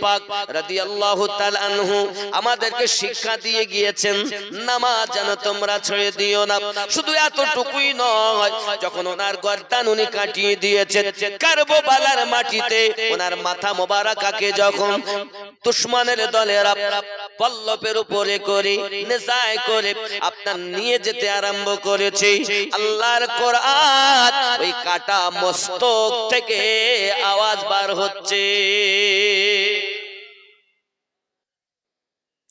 পাক রাদিয়াল্লাহু তাআলা আনহু আমাদেরকে শিক্ষা দিয়ে গিয়েছেন, নামাজ যেন তোমরা ছেড়ে দিও না। শুধু এতটুকুই নয়, যখন ওনার গর্দান উনি কাটিয়ে দিয়েছেন কারবালার মাটিতে, ওনার মাথা মোবারকাকে যখন দুশমনের দলেরা পল্লবের উপরে করে নেজায় করে আপনার নিয়ে যেতে আরম্ভ করেছে, আল্লাহর কোরআন ওই কাটা মস্তক থেকে আওয়াজ বার হচ্ছে।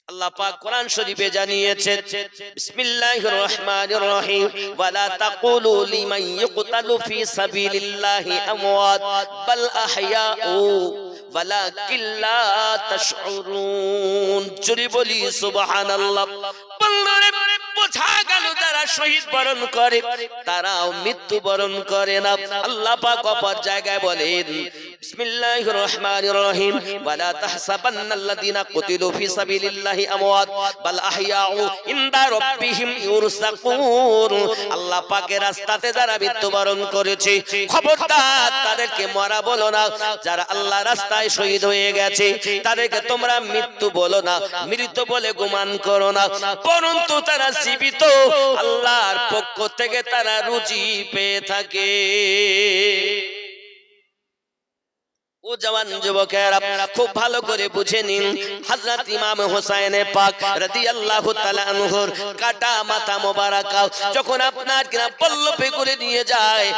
আল্লাহ পাক কোরআন শরীফে জানিয়েছেন, বিসমিল্লাহির রহমানির রহিম, ওয়ালা তাকুলু লিমান ইয়ুকতালু ফি সাবিলিল্লাহি আমওয়াত বাল আহইয়াউ ওয়ালাকিন লা তাশউরুন। জোরে বলি সুবহানাল্লাহ। বোঝা গেল যারা শহীদ বরণ করে তারাও মৃত্যু বরণ করে না। আল্লাহ পাক অপর জায়গায় বলেন, বিসমিল্লাহির রহমানির রহিম, ওয়ালা তাহসাবান্নাল্লাযীনা কুতিলু ফি সাবিলিল্লাহি আমওয়াত বাল আহইয়াউ ইনদা রাব্বিহিম ইউরযাকুন। আল্লাহ পাকের রাস্তাতে যারা মৃত্যুবরণ করেছে খবরদার তাদেরকে মরা বলো না। যারা আল্লাহর রাস্তায় শহীদ হয়ে গেছে তাদেরকে তোমরা মৃত্যু বলো না, মৃত বলে গুমান করো না, পরন্তু তারা জীবিত, আল্লাহর পক্ষ থেকে তারা রুজি পেয়ে থাকে। ও জওয়ান যুবকেরা খুব ভালো করে বুঝে নিন, হযরত ইমাম হোসেন পাক রাদিয়াল্লাহু তাআলা আনহুর কাটা মাথা মোবারক যখন আপনার কিনা পল্লবে করে নিয়ে যায়,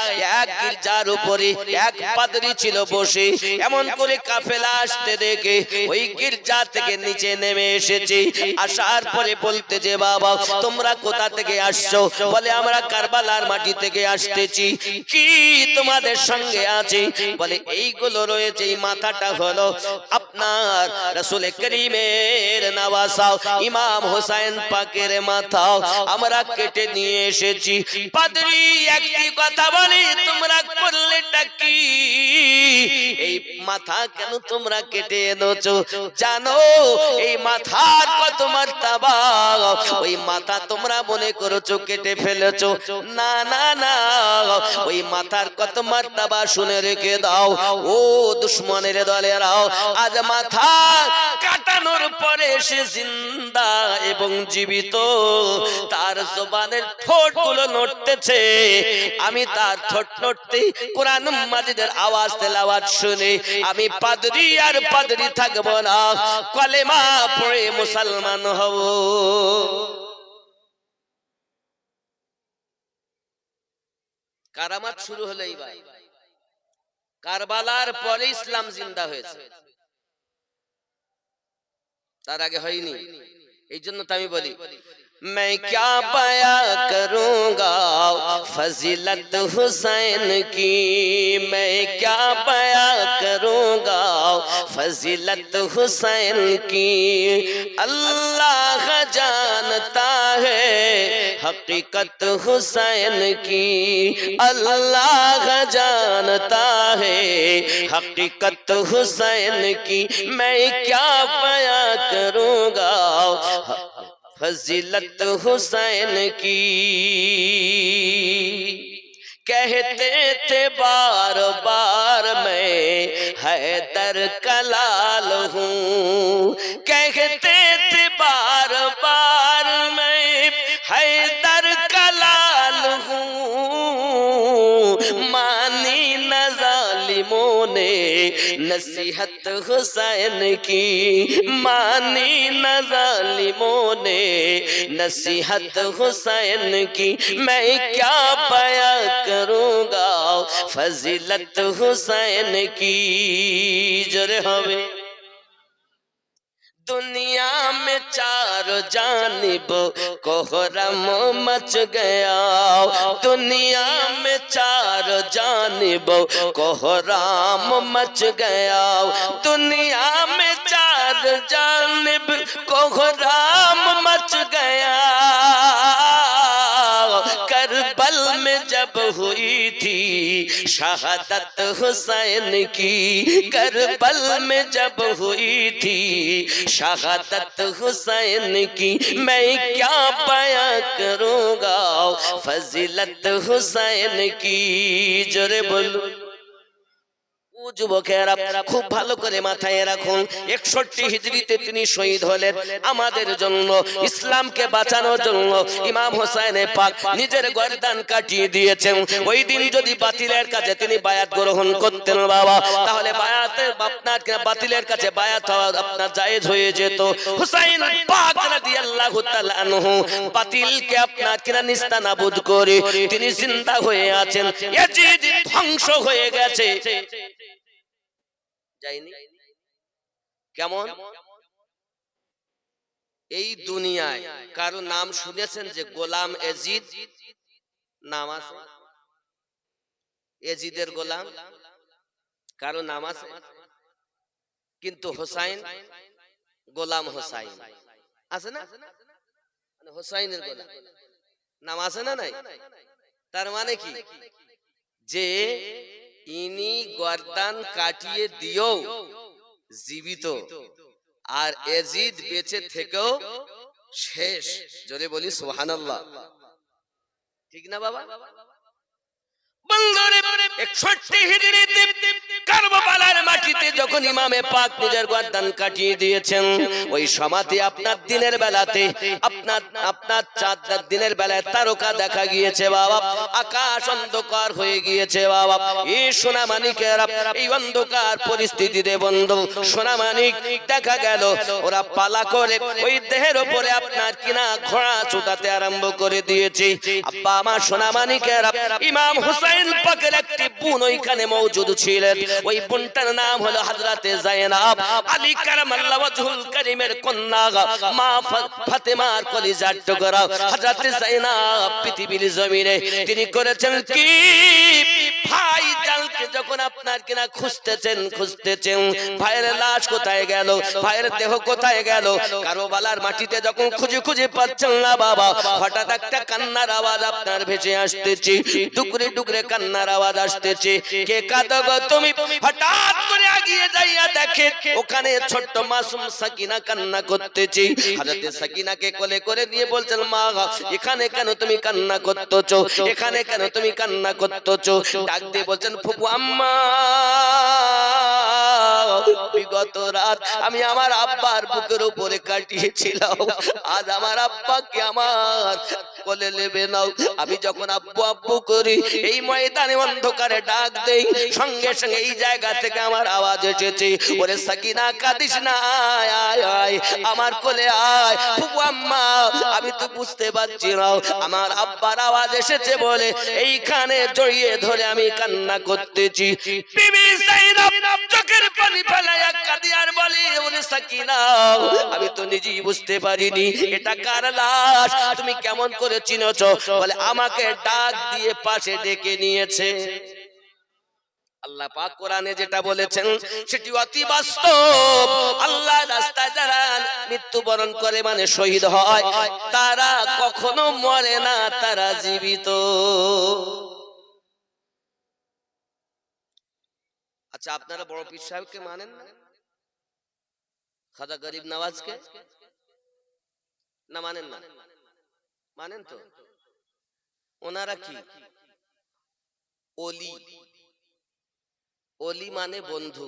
এক গির্জার উপরে এক পাদ্রী ছিল বসে, এমন করে কাফেলা আসতে দেখে ওই গির্জা থেকে নিচে নেমে এসেছে। আসার পরে বলতে যে, বাবা তোমরা কোথা থেকে আসছো? বলে আমরা কারবালার মাটি থেকে আসতেছি। কি তোমাদের সঙ্গে আছে? বলে এইগুলো রয়েছে। এই মাথাটা হলো আপনার রাসূল করিমের নওয়াজা ইমাম হোসেন পাকের মাথা, আমরা কেটে নিয়ে এসেছি। পাদ্রী একটি কথা বলি, তোমরা করলেটা কি? এই মাথা কেন তোমরা কেটে এনেছো? জানো এই মাথার কত মার্তবা? ওই মাথা তোমরা মনে করেছো কেটে ফেলেছো? না না না, ওই মাথার কত মার্তবা শুনে রেখে দাও। ও দুশমনের দলেরাও, আজ মাথা কাটানোর পরে সে জিন্দা এবং জীবিত, তার জবানের ঠোঁটগুলো নড়তেছে। আমি তার ঠোঁট নড়তে কোরআন মাজিদের আওয়াজ তেলাওয়াত শুনে আমি পাদ্রী আর পাদ্রী থাকবো না, কলেমা পড়ে মুসলমান হব। কারামাত শুরু হলো এইবার। কারবালার পরে ইসলাম জিন্দা হয়েছে, তার আগে হয়নি। এই জন্য তো আমি বলি, मैं क्या बया करूंगा फजीलत हुसैन की, मैं क्या बया करूंगा फजीलत हुसैन की। अल्लाह जानता है हकीकत हुसैन की, अल्लाह जानता है हकीकत हुसैन की। मैं क्या बया करूंगा फजीलत हुसैन की। कहते थे बार बार मैं हैदर का लाल हूँ, कहते थे बार बार मैं हैदर का लाल हूँ। मानी न जालिमों ने नसीहत हुसैन की, मानी न जालिमों ने नसीहत हुसैन की। मैं क्या बया करूंगा फजीलत हुसैन की। जरे हवे दुनिया में चार जानिब कोहरम मच गया, दुनिया में चार जानिब कोहराम मच गया, दुनिया में चार जानिब कोहराम मच गया। करबल में जब हुई थी शहादत हुसैन की, करबल में जब हुई थी शहादत हुसैन की। मैं क्या बया करूंगा फजीलत हुसैन की। जोरे बोलो। ও যুবকেরা খুব ভালো করে মাথায় রাখুন, 61 হিজরিতে তিনি শহীদ হলেন আমাদের জন্য, ইসলামকে বাঁচানোর জন্য। ইমাম হোসেন পাক নিজের গর্দান কাটিয়ে দিয়েছেন। ওই দিন যদি বাতিলের কাছে তিনি বায়াত গ্রহণ করতেন বাবা, তাহলে বায়াতের আপনার বাতিলের কাছে বায়াত হওয়া আপনার জায়েজ হয়ে যেত। হোসেন পাক রাদিয়াল্লাহু তাআলা আনহু বাতিলকে আপনার কিনা নিস্তানাবুদ করে তিনি জিন্দা হয়ে আছেন। ইয়াজিদ ধ্বংস হয়ে গেছে, যায়নি কেমন? এই দুনিয়ায় কারো নাম শুনেছেন যে গোলাম এজিদ নাম আছে? এজিদের গোলাম কারো নাম আছে? কিন্তু হোসাইন গোলাম হোসাইন আছে না? মানে হোসাইনের গোলাম নাম আছে না নাই? তার মানে কি যে ইনি গর্দান কাটিয়ে দিয়েও জীবিত, আর এজিদ বেঁচে থেকেও শেষ। জোরে বলি সুবহানাল্লাহ, ঠিক না বাবা? 61 হিজরিতে কারবালার মাটিতে যখন ইমামে পাক নিজের গর্দান কাটিয়ে দিয়েছেন, ওই সমাধি আপনার দিনের বেলাতে আপনার চাঁদ দিনের বেলায় তারকা দেখা গিয়েছে বাবা, আকাশ অন্ধকার হয়ে গিয়েছে বাবা। এই সোনামানিকেরা এই অন্ধকার পরিস্থিতিতে বন্ধু সোনামানিক দেখা গেল ওরা পালা করে ওই দেহের উপরে আপনার কিনা ঘোড়া ছুটাতে আরম্ভ করে দিয়েছে। আব্বা আমার সোনামানিকেরা ইমাম হুসাইন পাকের একটি বোন ওইখানে মওজুদ ছিলেন। ওই বোনটার নাম হলো হযরতে যায়েনব, আলী কারামাল্লাহু ওয়াজহুল কারীমের কন্যা, মা ফাতেমার কলিজার টুকরা হযরতে যায়েনব পৃথিবীর জমিনে তিনি করেছেন কি, ভাই জানকে যখন আপনার কিনা খুঁজতেছেন ভাইয়ের লাশ কোথায় গেল, ভাইয়ের দেহ কোথায় গেল, কারবালার মাটিতে যখন খুঁজে খুঁজে পাচ্ছেন না বাবা, হঠাৎ একটা কান্নার আওয়াজ আপনার ভেসে আসতেছে, টুকরে টুকরে কান্নার আওয়াজ আসতেছে। কে কাঁদো গো তুমি? হঠাৎ করে আগিয়ে যাইয়া দেখে ওখানে ছোট্ট মাসুম সাকিনা কান্না করতেছে। হযরতে সাকিনাকে কোলে করে নিয়ে বলছেন, মা এখানে কেন তুমি কান্না করতেছো? এখানে কেন তুমি কান্না করতেছো? ডাক দিয়ে বলছেন, ফুপু আম্মা বিগত রাত আমি আমার আব্বার বুকের উপরে কাটিয়েছিলাম, আজ আমার আব্বাকে আমার কোলে নেবে নাও। আমি যখন আব্বু আব্বু করি এই ময়দানে অন্ধকারে ডাক দেই, সঙ্গে সঙ্গে এই জায়গা থেকে আমার আওয়াজ এসেছে, ওরে সাকিনা কাঁদিস না, আয় আয় আয় আমার কোলে আয়। ফুপু আম্মা আমি তো বুঝতে পারছি না, আমার আব্বার আওয়াজ এসেছে বলে এইখানে জড়িয়ে ধরে আমি কান্না করতেছি। বিবি যায়েনব চোখের পানি ফেলায়া কাঁদি আর বলে, ওরে সাকিনা আমি তো নিজেই বুঝতে পারিনি এটা কার লাশ, তুমি কেমন করে চিনেছো? বলে আমাকে ডাক দিয়ে পাশে ডেকে নিয়েছে। আল্লাহ পাক কোরআনে যেটা বলেছেন সেটি অতি বাস্তব। আল্লাহর রাস্তায় যারা মৃত্যুবরণ করে মানে শহীদ হয়, তারা কখনো মরে না, তারা জীবিত। আচ্ছা আপনারা বড় পীর সাহেবকে মানেন না? খাজা গরিব নওয়াজকে না মানেন না? মানেন তো? ওনারা কি ওলি? ওলি মানে বন্ধু,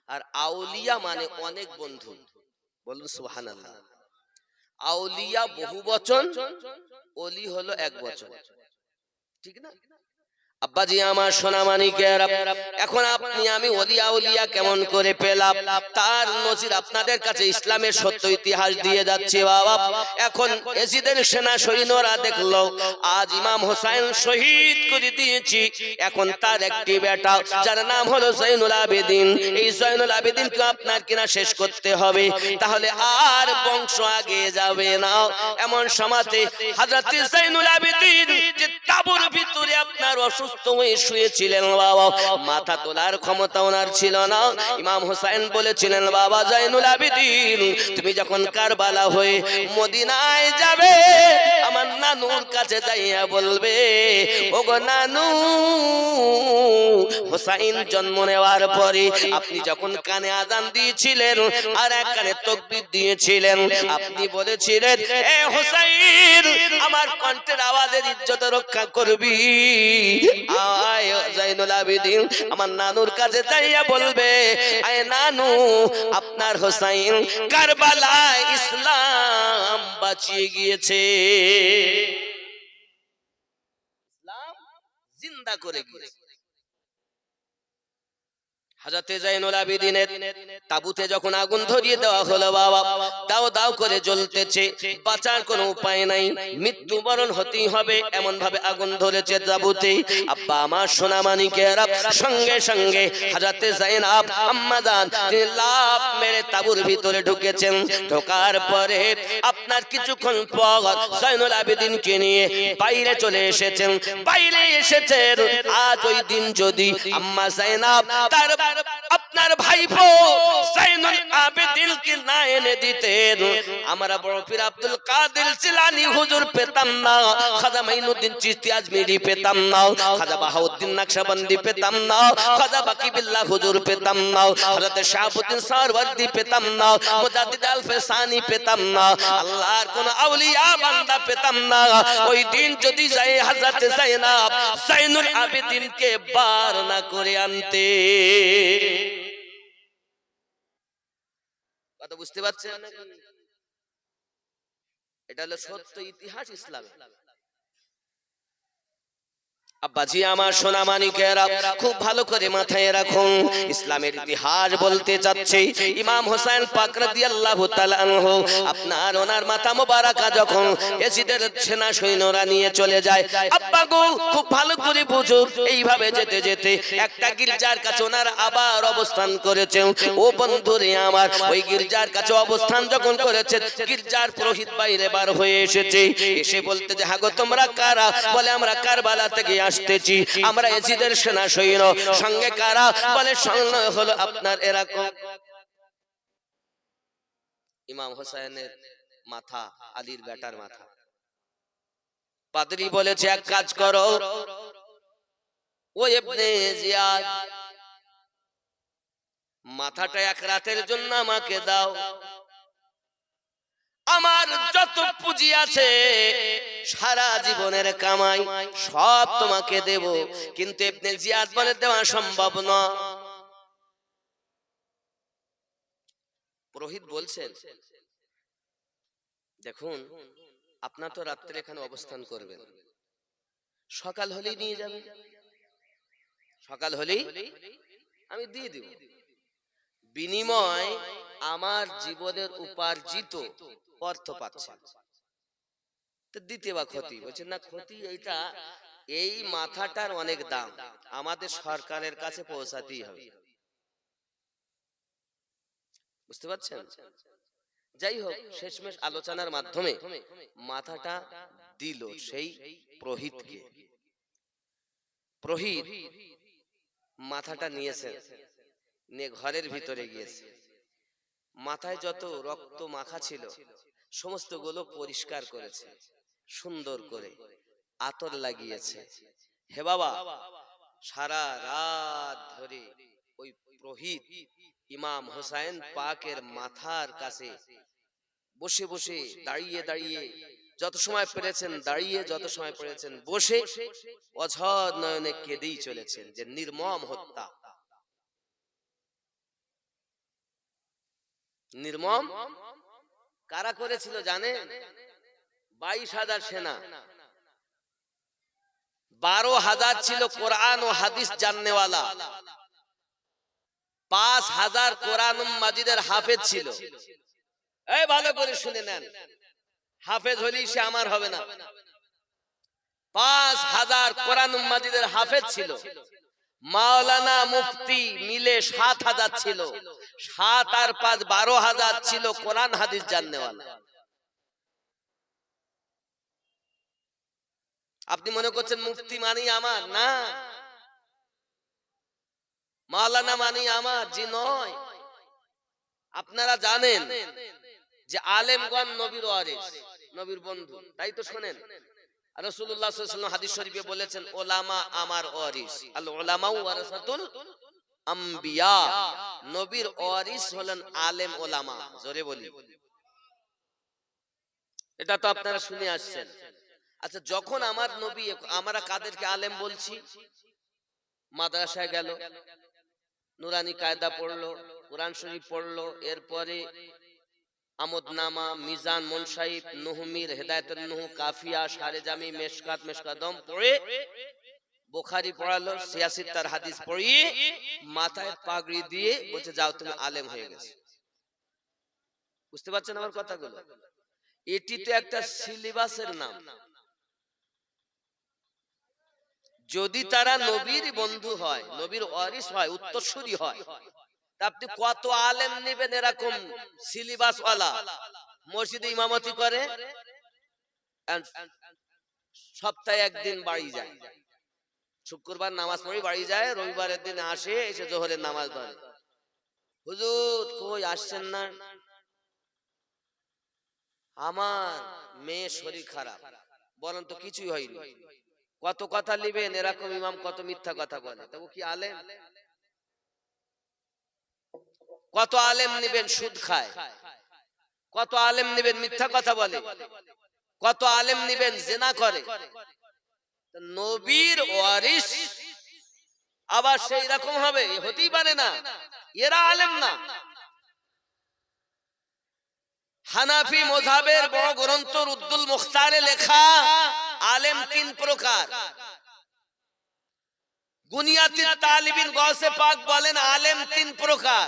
আর আউলিয়া মানে অনেক বন্ধু। বলুন সুবহানাল্লাহ। আউলিয়া বহু বচন, ওলি হলো এক বচন, ঠিক না? আব্বাজি আমার সোনামানিকেরা, এখন আপনি আমি ওলিয়া উলিয়া কেমন করে পেলাম তার নজির আপনাদের কাছে ইসলামের সত্য ইতিহাস দিয়ে যাচ্ছে বাবা। এখন এজিদের সেনা সৈন্যরা দেখলো আজ ইমাম হোসেন শহীদ করে দিয়েছি, এখন তার একটি বেটা যার নাম হলো জয়নুল আবেদিন, এই জয়নুল আবেদিনকে আপনার কিনা শেষ করতে হবে, তাহলে আর বংশ আগে যাবে না। এমন সময়তে হযরত জয়নুল আবেদিন যে তাঁবুর ভিতরে আপনার অসুস্থ হয়ে শুয়েছিলেন বাবা, মাথা তোলার ক্ষমতা ওনার ছিল না। ইমাম হোসেন বলেছিলেন, বাবা জয়নুল আবেদিন তুমি যখন কারবালা হয়ে মদিনায় যাবে, আমার নানুর কাছে যাইয়া বলবে, ওগো নানু, হোসেন জন্ম নেওয়ার পরে আপনি যখন কানে আযান দিয়েছিলেন আর এক কানে তাকবীর দিয়েছিলেন, আপনি বলেছিলেন, এ হোসেন আমার কণ্ঠের আওয়াজের ইজ্জত রক্ষা করবি, আয় জাইনুল আবেদিন আমার নানুর কাছে যাইয়া বলবে, আয় নানু, আপনার হোসাইন কারবালায় ইসলাম বাঁচিয়ে গিয়েছে, ইসলাম জিন্দা করে গিয়েছে। হযরতে জাইনুল আবেদিনের তাবুতে যখন আগুন ধরিয়ে দেওয়া হলো, বাবা দাও দাও করে জ্বলতেছে, বাঁচার কোনো উপায় নাই, মৃত্যুবরণ হতেই হবে, এমন ভাবে আগুন ধরেছে তাবুতে। আব্বা আমার সোনা মানিকেরা সঙ্গে সঙ্গে হযরতে জাইনাব আম্মা জান তিনি লাফ মেরে তাবুর ভিতরে ঢুকেছেন। ঢোকার পরে আপনার কিছুক্ষণ পর জাইনুল আবেদিনকে নিয়ে বাইরে চলে এসেছেন। বাইরে এসেছেন, আজ ওই দিন যদি আম্মা জাইনাব তার আপনার ভাইপো জাইনুল আবেদিনকে না এনে দিতেন, আমরা বড় পীর আব্দুল কাদের জিলানী হুজুর পেতাম না, খাজা মাইনুদ্দিন চিশতি আজমিরি পেতাম না, খাজা বাহাউদ্দিন নকশবন্দি পেতাম না, খাজা বাকি বিল্লাহ হুজুর পেতাম না, হযরত শাহাবুদ্দিন সারওয়ার্দী পেতাম না, মুজাদ্দিদ আল ফেসানি পেতাম না, আল্লাহর কোন আউলিয়া বান্দা পেতাম না। ওই দিন যদি যাই হযরত জাইনাব জাইনুল আবেদিনকে বার না করে আনতে, কথা বুঝতে পারছেন? এটা হলো সত্য ইতিহাস ইসলামের। আব্বাজি আমার সোনা মানিকেরা খুব ভালো করে মাথায় রাখুন, ইসলামের ইতিহাস বলতে যাচ্ছে ইমাম হোসেন পাক রাদিয়াল্লাহু তাআলা আনহু, আপনার ওনার মাথা মোবারকা যখন ইয়াজিদের সেনা সৈন্যরা নিয়ে চলে যায়, আব্বা গো খুব ভালো করে বুঝুন, এইভাবে যেতে যেতে একটা গির্জার কাছে ওনার আবার অবস্থান করেছেন। ও বন্ধুরে আমার, ওই গির্জার কাছে অবস্থান যখন করেছে, গির্জার পুরোহিত বাইরে বার হয়ে এসেছে, এসে বলতে যে হাগো তোমরা কারা? বলে আমরা কারবালা থেকে আসতেছি, আমরা ইয়াজিদের সেনা সৈন্য। সঙ্গে কারা? বলে সঙ্গে হলো আপনার এরকম ইমাম হোসেনের মাথা, আলীর বেটার মাথা। পাদ্রী বলেছে এক কাজ করো, ও ইবনে জিয়াদ মাথাটা এক রাতের জন্য আমাকে দাও, আমার যত পুঁজি আছে সারা জীবনের কামাই সব তোমাকে দেব। কিন্তু ইবনে জিয়াদ বলে দেওয়া সম্ভব না। পুরোহিত বলছেন, দেখুন আপনার তো রাত্রে এখানে অবস্থান করবেন, সকাল হলেই নিয়ে যাবেন, সকাল হলেই আমি দিয়ে দিব, বিনিময় আমার জীবনের উপার্জিত অর্থ পাচ্ছে, তো দিতে বা ক্ষতি? বলছেন না ক্ষতি এইটা, এই মাথাটার অনেক দাম, আমাদের সরকারের কাছে পৌঁছাতেই হবে। বুঝতে পারছেন? যাই হোক, শেষমেশ আলোচনার মাধ্যমে মাথাটা দিল সেই পুরোহিতকে। পুরোহিত মাথাটা নিয়েছেন, নিয়ে ঘরের ভিতরে গিয়েছে, মাথায় যত রক্ত মাখা ছিল সমস্ত গুলো পরিষ্কার করেছে, সুন্দর করে আতর লাগিয়েছে। হে বাবা, সারা রাত ধরে ওই পুরোহিত ইমাম হোসেন পাকের মাথার কাছে বসে বসে, দাঁড়িয়ে দাঁড়িয়ে যত সময় পেরেছেন দাঁড়িয়ে, যত সময় পেরেছেন বসে, অঝর নয়নে কেঁদেই চলেছেন যে নির্মম হত্যা, নির্মম। কারা করেছিল জানেন? 22,000 সেনা, 12,000 ছিল কোরআন ও হাদিস জাননেওয়ালা, 5,000 কোরআন মাজিদের হাফেজ ছিল। এই ভালো করে শুনে নেন, হাফেজ হলেই সে আমার হবে না। 5,000 কোরআন মাজিদের হাফেজ ছিল। মাওলানা মুফতি মিলে 7,000 ছিল। 7 আর 5 12,000 ছিল কোরআন হাদিস জাননেওয়ালা। আপনি মনে করছেন মুফতি মানি আমার? না, মাওলানা মানি আমার? জি নয়। আপনারা জানেন যে আলেমগণ নবীর ওয়ারিস, নবীর বন্ধু, তাই তো শোনেন রাসূলুল্লাহ সাল্লাল্লাহু আলাইহি ওয়াসাল্লাম হাদিস শরীফে বলেছেন, উলামা আমার ওয়ারিস, আল উলামা ওয়ারাসাতুল আম্বিয়া, নবীর ওয়ারিস হলেন আলেম ওলামা। জোরে বলি, এটা তো আপনারা শুনে আসছেন। আচ্ছা, যখন আমার নবী, আমরা কাদেরকে আলেম বলছি? মাদ্রাসায় গেল, নুরানি কায়দা পড়লো, কোরআন শরীফ পড়লো, এরপরে আমদনামা, মিজান, মুনসাইব, নুহমির, হেদায়েতুন নুহ, কাফিয়া, শারে জামি, মেশকাত, মেশকাদম পড়ে বুখারী পড়ালো, সিয়াসিত্তার হাদিস পড়িয়ে মাথায় পাগড়ি দিয়ে বলছে যাও তুমি আলেম হয়ে গেছো। বুঝতে পারছেন আমার কথাগুলো? এটি তো একটা সিলেবাসের নাম। যদি তারা নবীর বন্ধু হয়, নবীর ওয়ারিস হয়, উত্তরসূরি হয়, তা আপনি কত আলেম নেবেন এরকম সিলেবাস ওয়ালা? মসজিদে ইমামতি করে, সপ্তাহে একদিন বাড়ি যায়, শুক্রবার নামাজ পড়ে বাড়ি যায়, রবিবারের দিন আসে, এসে জোহরের নামাজ পড়ে। হুজুর কই আসছেন না? আমার মেয়ে শরীর খারাপ। বলেন তো কিছুই হয়নি। কত কথা লিবেন এরকম ইমাম, কত মিথ্যা কথা বলে। তবু কি আলেম? কত আলেম নিবেন সুদ খায়, কত আলেম নিবেন মিথ্যা কথা বলে, কত আলেম নিবেন জিনা করে। নবীর ওয়ারিস আবার সেই রকম হবে? হতেই পারে না, এরা আলেম না। হানাফি মাযহাবের বড় গ্রন্থ রুদ্দুল মুখতারে লেখা আলেম তিন প্রকার। গুনিয়াতি তালিবিন গৌসে পাক বলেন আলেম তিন প্রকার।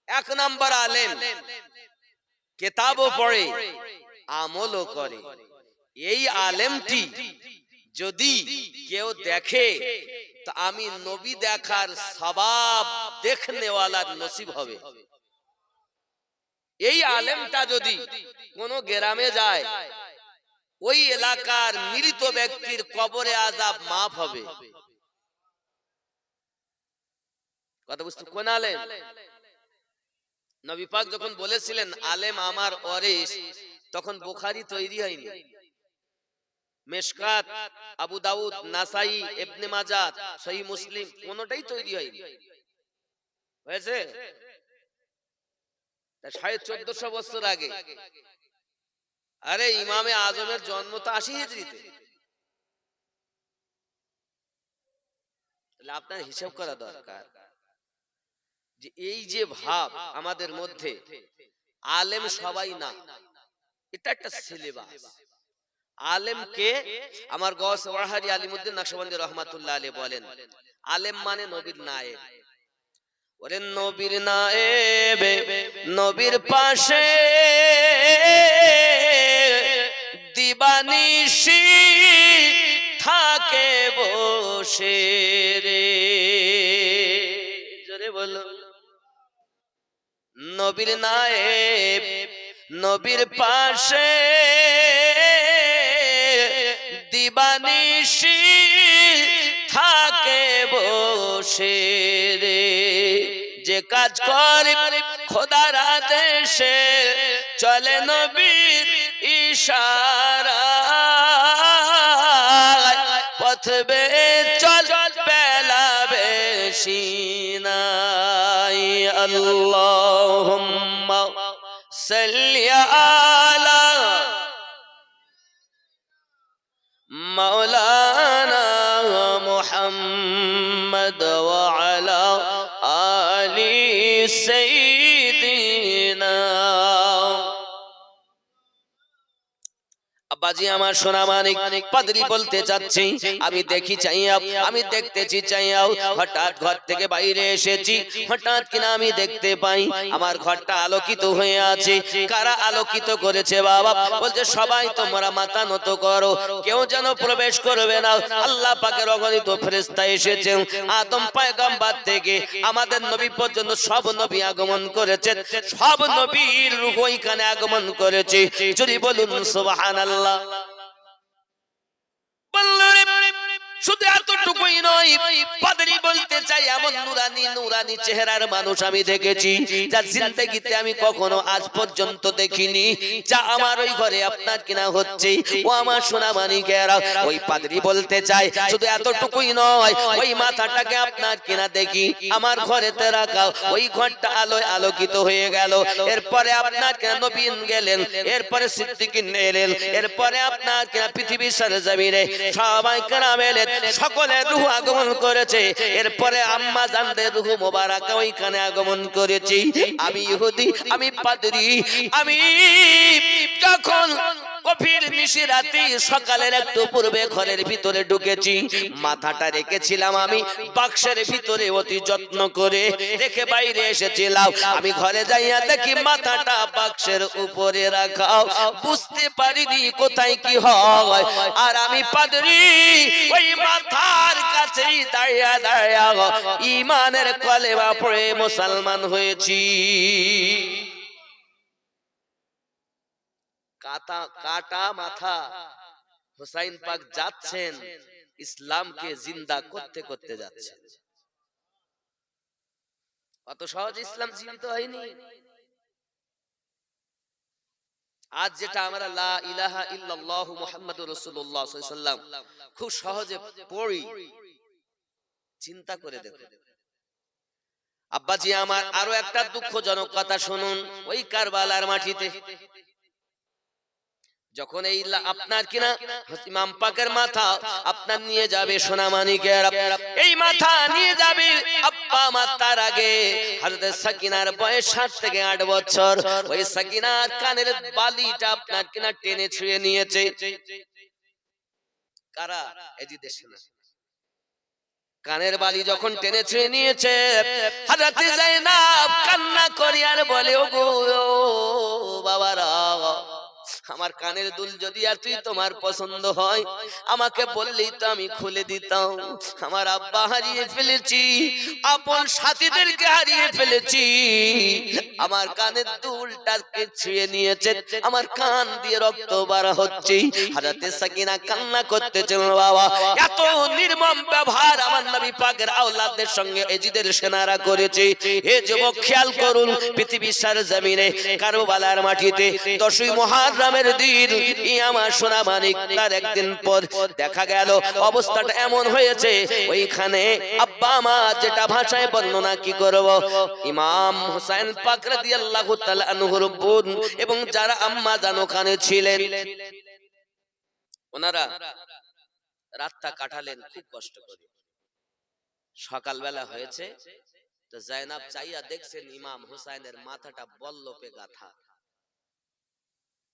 এক নাম্বার আলেম কিতাবও পড়ে, আমলও করে। এই আলেমটি যদি কেউ দেখে তো আমি নবী দেখার সওয়াব দেখনে ওয়ালার নসিব হবে। এই আলেমটা যদি কোন গ্রামে যায়, ওই এলাকার মৃত ব্যক্তির কবরে আযাব মাফ হবে। কথা বুঝতে? কোন আলেম? নবী পাক যখন বলেছিলেন আলেম আমার ওয়ারিস, তখন বুখারী তৈরি হয়নি, মিশকাত, আবু দাউদ, নাসাই, ইবনে মাজাহ, সহিহ মুসলিম কোনটাই তৈরি হয়নি। হয়েছে 1450 বছর আগে। আরে ইমামে আজমের জন্ম তো 80 হিজরিতে। তাহলে আপনার হিসাব করা দরকার যে এই যে ভাব আমাদের মধ্যে, আলেম সবাই না, এটা একটা সিলেবাস। আলেমকে আমার গৌস ওয়াহারি আলিমউদ্দিন নকশবন্দি রাহমাতুল্লাহ আলাইহি বলেন, আলেম মানে নবীর নায়েব। ওরে নবীর নায়েব, নবীর পাশে দিবানিশি থাকে বসে রে। জোরে বলো। নবীর নায়েব, নবীর পাশে দিবানিশি থাকে বসে রে। যে কাজ করে খোদার আদেশে, চলে নবীর ইশারায়, পথ বে চল বেলা বেশি নাই। আল্লাহুম্মা সাল্লি আলা মাওলানা মুহাম্মদ ওয়া আলা আলি সাইয়্যিদিনা। আব্বাজি আমার সোনা মানিক, পাদরি বলতে যাচ্ছি, আমি দেখি চাইয়া, আমি দেখতেছি চাইয়া, হঠাৎ ঘর থেকে বাইরে এসেছি, হঠাৎ কিনা আমি দেখতে পাই আমার ঘরটা আলোকিত হয়ে আছে। কারা আলোকিত করেছে বাবা? বলছে সবাই তোমরা মাথা নত করো, কেউ যেন প্রবেশ করবে না। আল্লাহ পাকের অগণিত ফেরেশতা এসেছে, আদম পয়গম্বর থেকে আমাদের নবী পর্যন্ত সব নবী আগমন করেছে, সব নবীর রূহ ওইখানে আগমন করেছে। যদি বলুন সুবহানাল্লাহ। শুধু এতটুকুই নয়, পাদ্রী বলতে চাই এমন নুরানি নুরানি চেহারার মানুষ আমি দেখেছি যা জিন্দেগিতে আমি কখনো আজ পর্যন্ত দেখিনি, যা আমার ওই ঘরে আপনার কিনা হচ্ছে। ও আমার সোনা মানিকেরা, ওই পাদ্রী বলতে চাই শুধু এতটুকুই নয়, ওই মাথাটাকে আপনার কিনা দেখি আমার ঘরেতে রাখা, ওই ঘরটা আলোয় আলোকিত হয়ে গেল। এরপরে আপনার কিনা নবীন গেলেন, এরপরে সিদ্দিকিন এলেন, এরপরে আপনার কিনা পৃথিবীর সরজমিনে সবাই কেরাম এলেন, সকলের রূহ আগমন করেছে। এরপরে আম্মা জানদের রূহ মোবারক ওইখানে আগমন করেছি। আমি ইহুদি, আমি পাদ্রী, আমি যখন গভীর নিশিরাতে সকালের একটু পূর্বে ঘরের ভিতরে ঢুকেছি, মাথাটা রেখেছিলাম আমি বাক্সের ভিতরে অতি যত্ন করে রেখে বাইরে এসেছিলাম। আমি ঘরে যাইয়া দেখি মাথাটা বাক্সের উপরে রাখা, বুঝতে পারিনি কোথায় কি হয়। আর আমি পাদ্রী ওই মাথার কাছেই দাঁড়িয়ে দাঁড়িয়ে ঈমানের কলেমা পড়ে মুসলমান হয়েছি। কাটা মাথা হুসাইন পাক যাচ্ছেন ইসলামকে জিন্দা করতে করতে যাচ্ছেন। অত সহজ ইসলাম জীবিত হয়নি। আজ যেটা আমরা লা ইলাহা ইল্লাল্লাহু মুহাম্মাদুর রাসূলুল্লাহ সাল্লাল্লাহু আলাইহি ওয়াসাল্লাম খুব সহজে পড়ি, চিন্তা করে দেখুন। আব্বাজি আমার আরো একটা দুঃখজনক কথা শুনুন। ওই কারবালার মাটিতে যখন এই আপনার কিনা ইমাম পাকের মাথা আপনার নিয়ে যাবে সোনামানিকের, এই মাথা নিয়ে যাবে আব্বা আমার তার আগে হযরত সাকিনার বয়স 7 থেকে 8 বছর। ওই সাকিনার কানের বালিটা আপনার কিনা টেনে ছুঁয়ে নিয়েছে কারা? এজিদের সেনা। কানের বালি যখন টেনে ছুঁয়ে নিয়েছে, হযরত যায়েনব কান্না করে আর বলে, ওগো বাবারা, আমার কানের দুল যদি আর তুই তোমার পছন্দ হয় আমাকে বললেই তো আমি খুলে দিতাম। আমার আব্বা হারিয়ে ফেলেছি, আপন সাথীদেরকে হারিয়ে ফেলেছি, আমার কানের দুলটাকে ছুঁয়ে নিয়েছে, আমার কান দিয়ে রক্ত বার হচ্ছে। হযরত সাকিনা কান্না করতেছেন, বাবা এত নির্মম ব্যবহার আমার নবী পাকের আওলাদদের সঙ্গে এজিদের সেনারা করেছে। হে যুবক খেয়াল করুন, পৃথিবীর সরজমিনে কারবালার মাটিতে 10ই মুহররমের দিন আমার সোনা মানিক তার একদিন পর দেখা গেল অবস্থাটা এমন হয়েছে, ওইখানে আব্বা মা যেটা ভাষায় বর্ণনা কি করব, ইমাম হুসাইন পাক রাদিয়াল্লাহু তাআলা আনহুর বোন এবং যারা আম্মা জান ওখানে ছিলেন, ওনারা রাতটা কাটালেন খুব কষ্ট করে। সকালবেলা হয়েছে তো যায়েনব চাইয়া দেখছেন ইমাম হুসাইনের মাথাটা বল্লপে গাঁথা।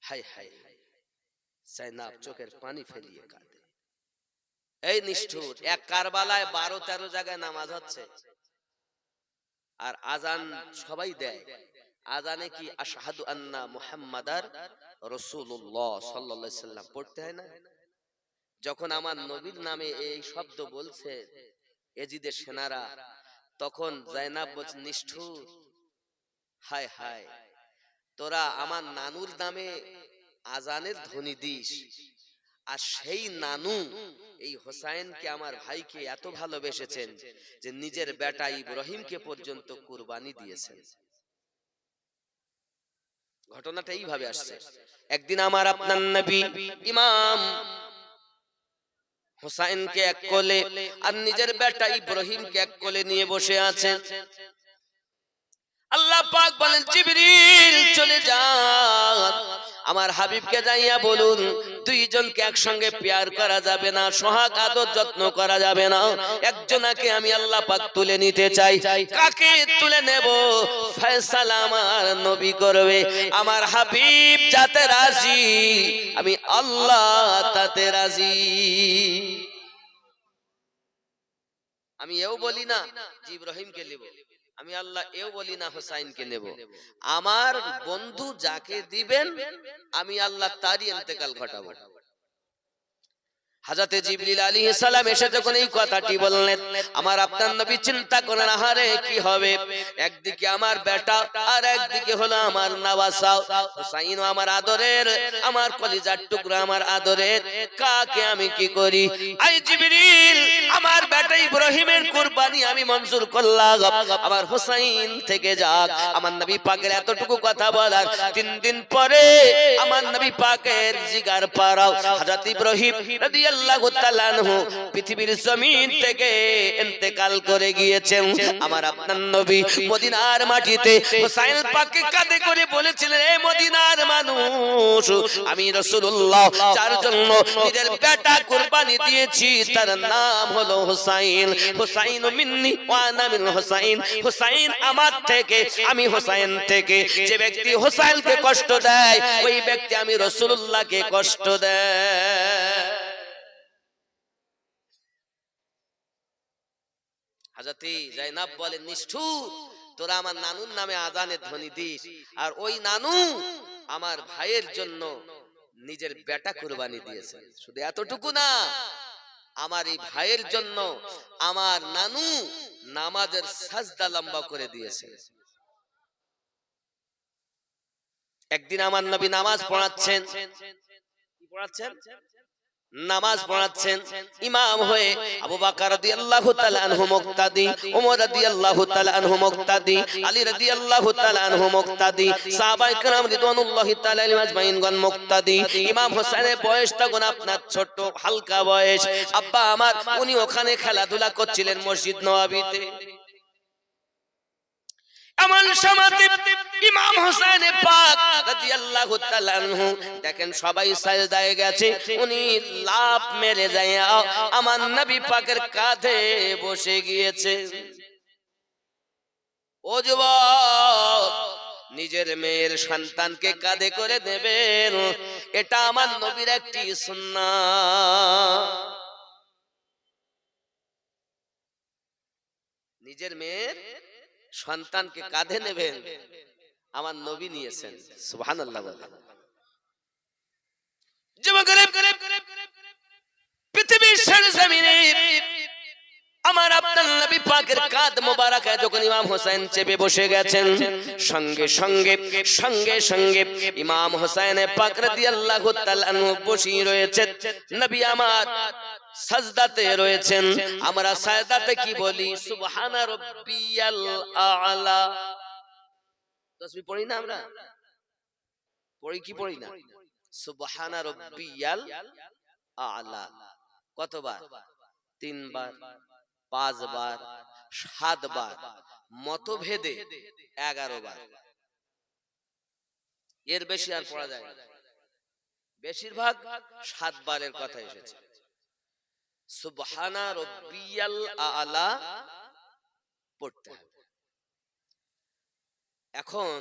হাই হাই, যায়েনব চোখের পানি ফেলিয়ে কাঁদে। এই নিষ্ঠুর, এক কারবালায় 12-13 জায়গায় নামাজ হচ্ছে আর আজান সবাই দেয়। আজানে কি আশহাদু আন্না মুহাম্মাদার রাসূলুল্লাহ সাল্লাল্লাহু আলাইহি সাল্লাম পড়তে হয় না? যখন আমার নবীর নামে এই শব্দ বলছে এজিদের সেনারা, তখন যায়েনব বলছে, নিষ্ঠুর, হায় হায়, তোরা আমার নানুর নামে আজানের ধ্বনি দিস, আর সেই নানু এই হোসাইনকে আমার ভাইকে এত ভালোবেসেছেন যে নিজের বেটা ইব্রাহিমকে পর্যন্ত কুরবানি দিয়েছেন। ঘটনাটা এইভাবে আসছে। একদিন আমার আপনার নবী ইমাম হোসাইনকে এক কোলে আর নিজের বেটা ইব্রাহিমকে এক কোলে নিয়ে বসে আছেন। আল্লাহ পাক বলেন, জিবরিল চলে যান, আমার হাবিবকে যাইয়া বলুন দুইজনকে একসঙ্গে প্যার করা যাবে না, সোহাগ আদর যত্ন করা যাবে না, একজনকে আমি আল্লাহ পাক তুলে নিতে চাই। কাকে তুলে নেব ফয়সালা আমার নবী করবে। আমার হাবিব যাতে রাজি, আমি আল্লাহ তাতে রাজি। আমি এও বলি না যে ইব্রাহিমকে নেব, আমি আল্লাহ এও বলি না হোসাইনকে নেব। আমার বন্ধু যাকে দিবেন আমি আল্লাহ তারই ইন্তেকাল ঘটাবো। হযরতে জিবরিল আলাইহিস সালাম এসে যখন এই কথাটি বললেন, আমার আপনার নবী চিন্তা করেন, আহারে কি হবে, একদিকে আমার বেটা আর একদিকে হলো আমার নওয়াসা হুসাইন, আমার আদরের, আমার কলিজার টুকরা, আমার আদরের, কাকে আমি কি করি? আই জিবরিল, আমার বেটা ইব্রাহিমের কুরবানি আমি মঞ্জুর করলাম, আমার হুসাইন থেকে যাক। আমার নবী পাকের এতটুকু কথা বলার 3 দিন পরে আমার নবী পাকের জিগার পারাও হযরত ইব্রাহিম রাদিয়াল্লাহু তাআলা আনহু পৃথিবীর জমিন থেকে ইন্তেকাল করে গিয়েছেন। আমার আপনার নবী মদিনার মাটিতে হুসাইন পাককে কাঁধে করে বলেছিলেন, এই মদিনার মানুষ, আমি রাসূলুল্লাহ যার জন্য নিজের বেটা কুরবানি দিয়েছি তার নাম হলো হুসাইন। হুসাইন মিন্নি ওয়া আনা মিন হুসাইন, হুসাইন আমার থেকে, আমি হুসাইন থেকে। যে ব্যক্তি হুসাইনকে কষ্ট দেয় ওই ব্যক্তি আমি রাসূলুল্লাহকে কষ্ট দেয়। হযরত যায়েনব বলেন, নিষ্ঠুর, তোরা আমার নানুর নামে আযানের ধ্বনি দিস, আর ওই নানু আমার ভাইয়ের জন্য নিজের বেটা কুরবানি দিয়েছে। শুধু এতটুকু না, আমার এই ভাইয়ের জন্য আমার নানু নামাজের সাজদা লম্বা করে দিয়েছে। একদিন আমার নবী নামাজ পড়াচ্ছেন, কি পড়াচ্ছেন? নামাজ পড়াচ্ছেন। ইমাম হয়ে আবু বকর রাদিয়াল্লাহু তাআলা আনহু মুক্তাদি, ওমর রাদিয়াল্লাহু তাআলা আনহু মুক্তাদি, আলী রাদিয়াল্লাহু তাআলা আনহু মুক্তাদি, সাহাবায়ে কেরাম রিদওয়ানুল্লাহি তাআলা আলাইহিম আজমাইন গণ মুক্তাদি। ইমাম হোসেনের বয়স তখন আপনার ছোট হালকা বয়স। আব্বা আমার উনি ওখানে খেলাধুলা করছিলেন মসজিদ নববীতে। এমন সময় ইমাম হোসেন পাক রাদিয়াল্লাহু তাআলা আনহু দেখেন সবাই সাজদায় গেছে, উনি লাফ মেরে যায় আমার নবী পাকের কাঁধে বসে গিয়েছে। ও যুবক, নিজের মেয়ের সন্তানকে কাঁধে করে নেবেন, এটা আমার নবীর একটি সুন্নাত। নিজের মেয়ের সন্তানকে কাঁধে নেবেন, আমার নবী নিয়েছেন। সুবহানাল্লাহ বলেন। পৃথিবীর সরজমিনে আমার আপনার নবী পাকের কাঁধ মোবারক যখন ইমাম হোসেন চেপে বসে গেছেন, সঙ্গে সঙ্গে সঙ্গে সঙ্গে ইমাম হোসেন পাক রাদিয়াল্লাহু তাআলা আনহু বসে রয়েছেন। নবী আমার সাজদাতে রয়েছেন। আমরা সাজদাতে কি বলি? সুবহানা রাব্বিয়াল আ'লা। তাসবিহ পড়ি না আমরা? পড়ি কি পড়ি না? সুবহানা রাব্বিয়াল আ'লা কতবার? 3 বার, 5 বার, 7 বার, মতভেদে 11 বার। এর বেশি আর পড়া যায় না। বেশিরভাগ 7 বারের কথা এসেছে। সুবহানা রাব্বিয়াল আ'লা পড়তে হবে। এখন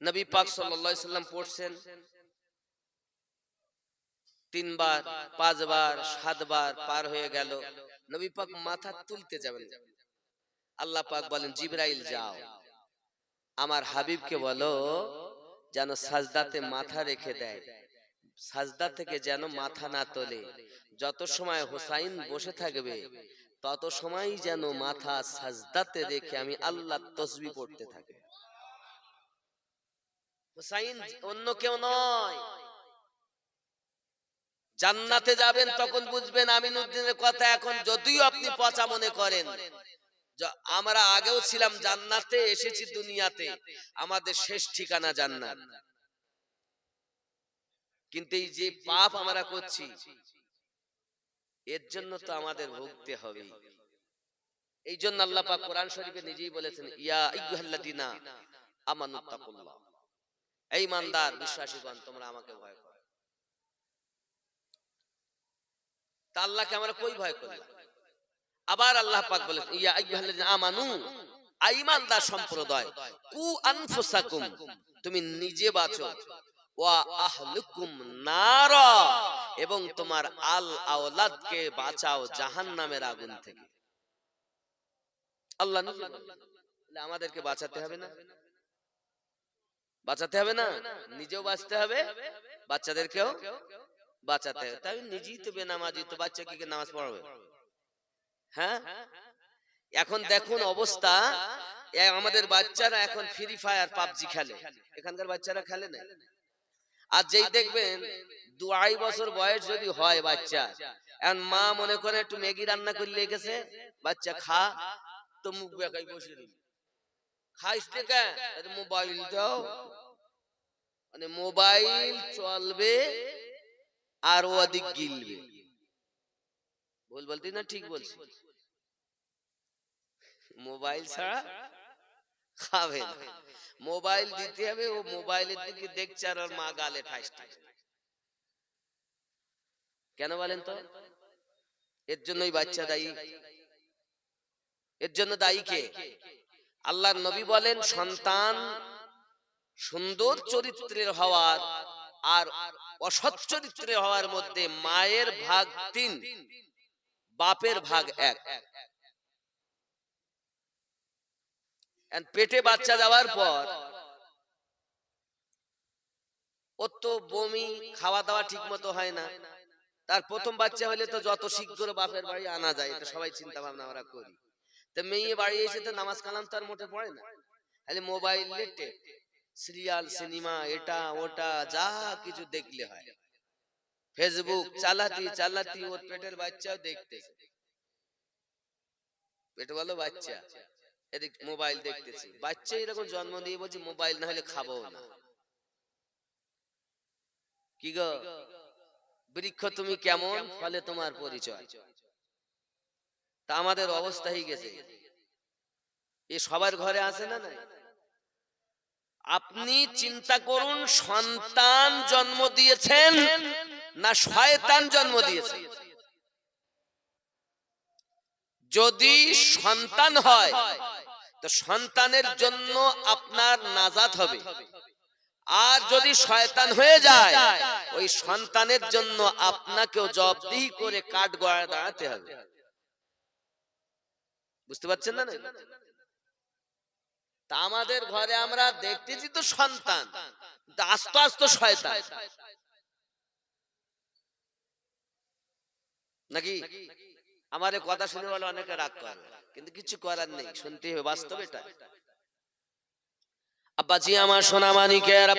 নবী পাক সাল্লাল্লাহু আলাইহি সাল্লাম পড়ছেন 3 বার, 5 বার, 7 বার পার হয়ে গেল। নবী পাক মাথা তুলতে যাবেন, আল্লাহ পাক বলেন, জিবরাইল যাও, আমার হাবিবকে বলো যেন সাজদাতে মাথা রেখে দেয়, সাজদা থেকে যেন মাথা না তোলে। যত সময় হুসাইন বসে থাকবে তত সময় যেন মাথা সাজদাতে রেখে আমি আল্লাহর তাসবিহ পড়তে থাকি। হুসাইন অন্য কেউ নয়। জান্নাতে যাবেন তখন বুঝবেন আমিনউদ্দিনের কথা। এখন যদিও আপনি পচা মনে করেন, আমরা আগেও ছিলাম জান্নাতে, এসেছি দুনিয়াতে, আমাদের শেষ ঠিকানা জান্নাত। কিন্তু এই যে পাপ আমরা করছি এর জন্য তো আমাদের ভুগতে হবে। এই জন্য আল্লাহ পাক কোরআন শরীফে নিজেই বলেছেন, ইয়া আইয়ুহাল্লাযিনা আমানুত্তাকুল্লাহ, এই ইমানদার বিশ্বাসীগণ তোমরা আমাকে ভয় করো। তা আল্লাহকে আমরা কই ভয় করি? আবার আল্লাহ পাক বলেছেন, ইয়া আইয়ুহাল্লাযিনা আমানু, ঈমানদার সম্প্রদায়, কু আনফুসাকুম, তুমি নিজে বাঁচো, ওয়া আহলুকুম নারা, এবং তোমার আল আওলাদকে বাঁচাও জাহান্নামের আগুন থেকে। আল্লাহ আমাদেরকে বাঁচাতে হবে না? বাঁচাতে হবে না? নিজেও বাঁচতে হবে, বাচ্চাদেরকেও বাঁচাতে হবে। তাই নিজেই তো বেনামাজি, তো বাচ্চা কি নামাজ পড়াবে? হ্যাঁ, এখন দেখুন অবস্থা, আমাদের বাচ্চারা এখন ফ্রি ফায়ার পাবজি খেলে, এখানকার বাচ্চারা খেলে না। আর যেই দেখবেন 2-2.5 বছর বয়স যদি হয় বাচ্চা, এখন মা মনে করে একটু ম্যাগি রান্না করে লেগেছে, বাচ্চা খা, তো মুখ বেঁকাই বসে রইল, খাইস কে মোবাইল দাও, মানে মোবাইল চলবে আর ও অধিক গিলবে। ভুল বলতে না ঠিক বলছি? মোবাইল ছাড়া খাবে না, মোবাইল দিতে হবে, ও মোবাইলের দিকে দেখছে আর ওর মা গালে ঠাস ঠাস। কেন বলেন তো? এর জন্যই বাচ্চা দায়ী। এর জন্য দায়ী কে? আল্লাহর নবী বলেন সন্তান সুন্দর চরিত্রের হওয়ার আর অসৎ চরিত্রের হওয়ার মধ্যে মায়ের ভাগ 3, বাপের ভাগ 1। পেটে বাচ্চা যাওয়ার পর ওর তো বমি, খাওয়া দাওয়া ঠিক মতো হয় না। তার প্রথম বাচ্চা হলে তো যত শীঘ্র বাপের বাড়ি আনা যায়, এটা সবাই চিন্তা ভাবনা আমরা করি। তো মেয়ে বাড়ি এসে তো নামাজ কালাম তার মোটে পড়ে না, খালি মোবাইল নেটে সিরিয়াল, সিনেমা, এটা ওটা যা কিছু দেখলে হয়, ফেসবুক চালাতি চালাতি ওর পেটের বাচ্চাও দেখতেছে। পেটে বলো বাচ্চা, এদিক মোবাইল দেখতেছি। বাচ্চা এরকম জন্ম দিয়ে বলছি মোবাইল না হলে খাবো না। কি গো বৃক্ষ তুমি কেমন, ফলে তোমার পরিচয়। তা আমাদের অবস্থা হয়ে গেছে, এ সবার ঘরে আছে না? না, আপনি চিন্তা করুন, সন্তান জন্ম দিয়েছেন না শয়তান জন্ম দিয়েছে? যদি সন্তান হয় তো সন্তানের জন্য আপনার নাজাত হবে, আর যদি শয়তান হয়ে যায় ওই সন্তানের জন্য আপনাকেও জবাবদিহি করে কাঠ গড়ায় দাঁড়াতে হবে। বুঝতে পারছেন না? তা আমাদের ঘরে আমরা দেখতেছি তো সন্তান, আস্তে আস্তে শয়তান নাকি? আমার কথা শুনে বলে অনেকে রাগ করে, কিন্তু কিছু করার নেই, শুনতে হবে, বাস্তব এটা। আব্বাজি আমার সোনা মানিকের,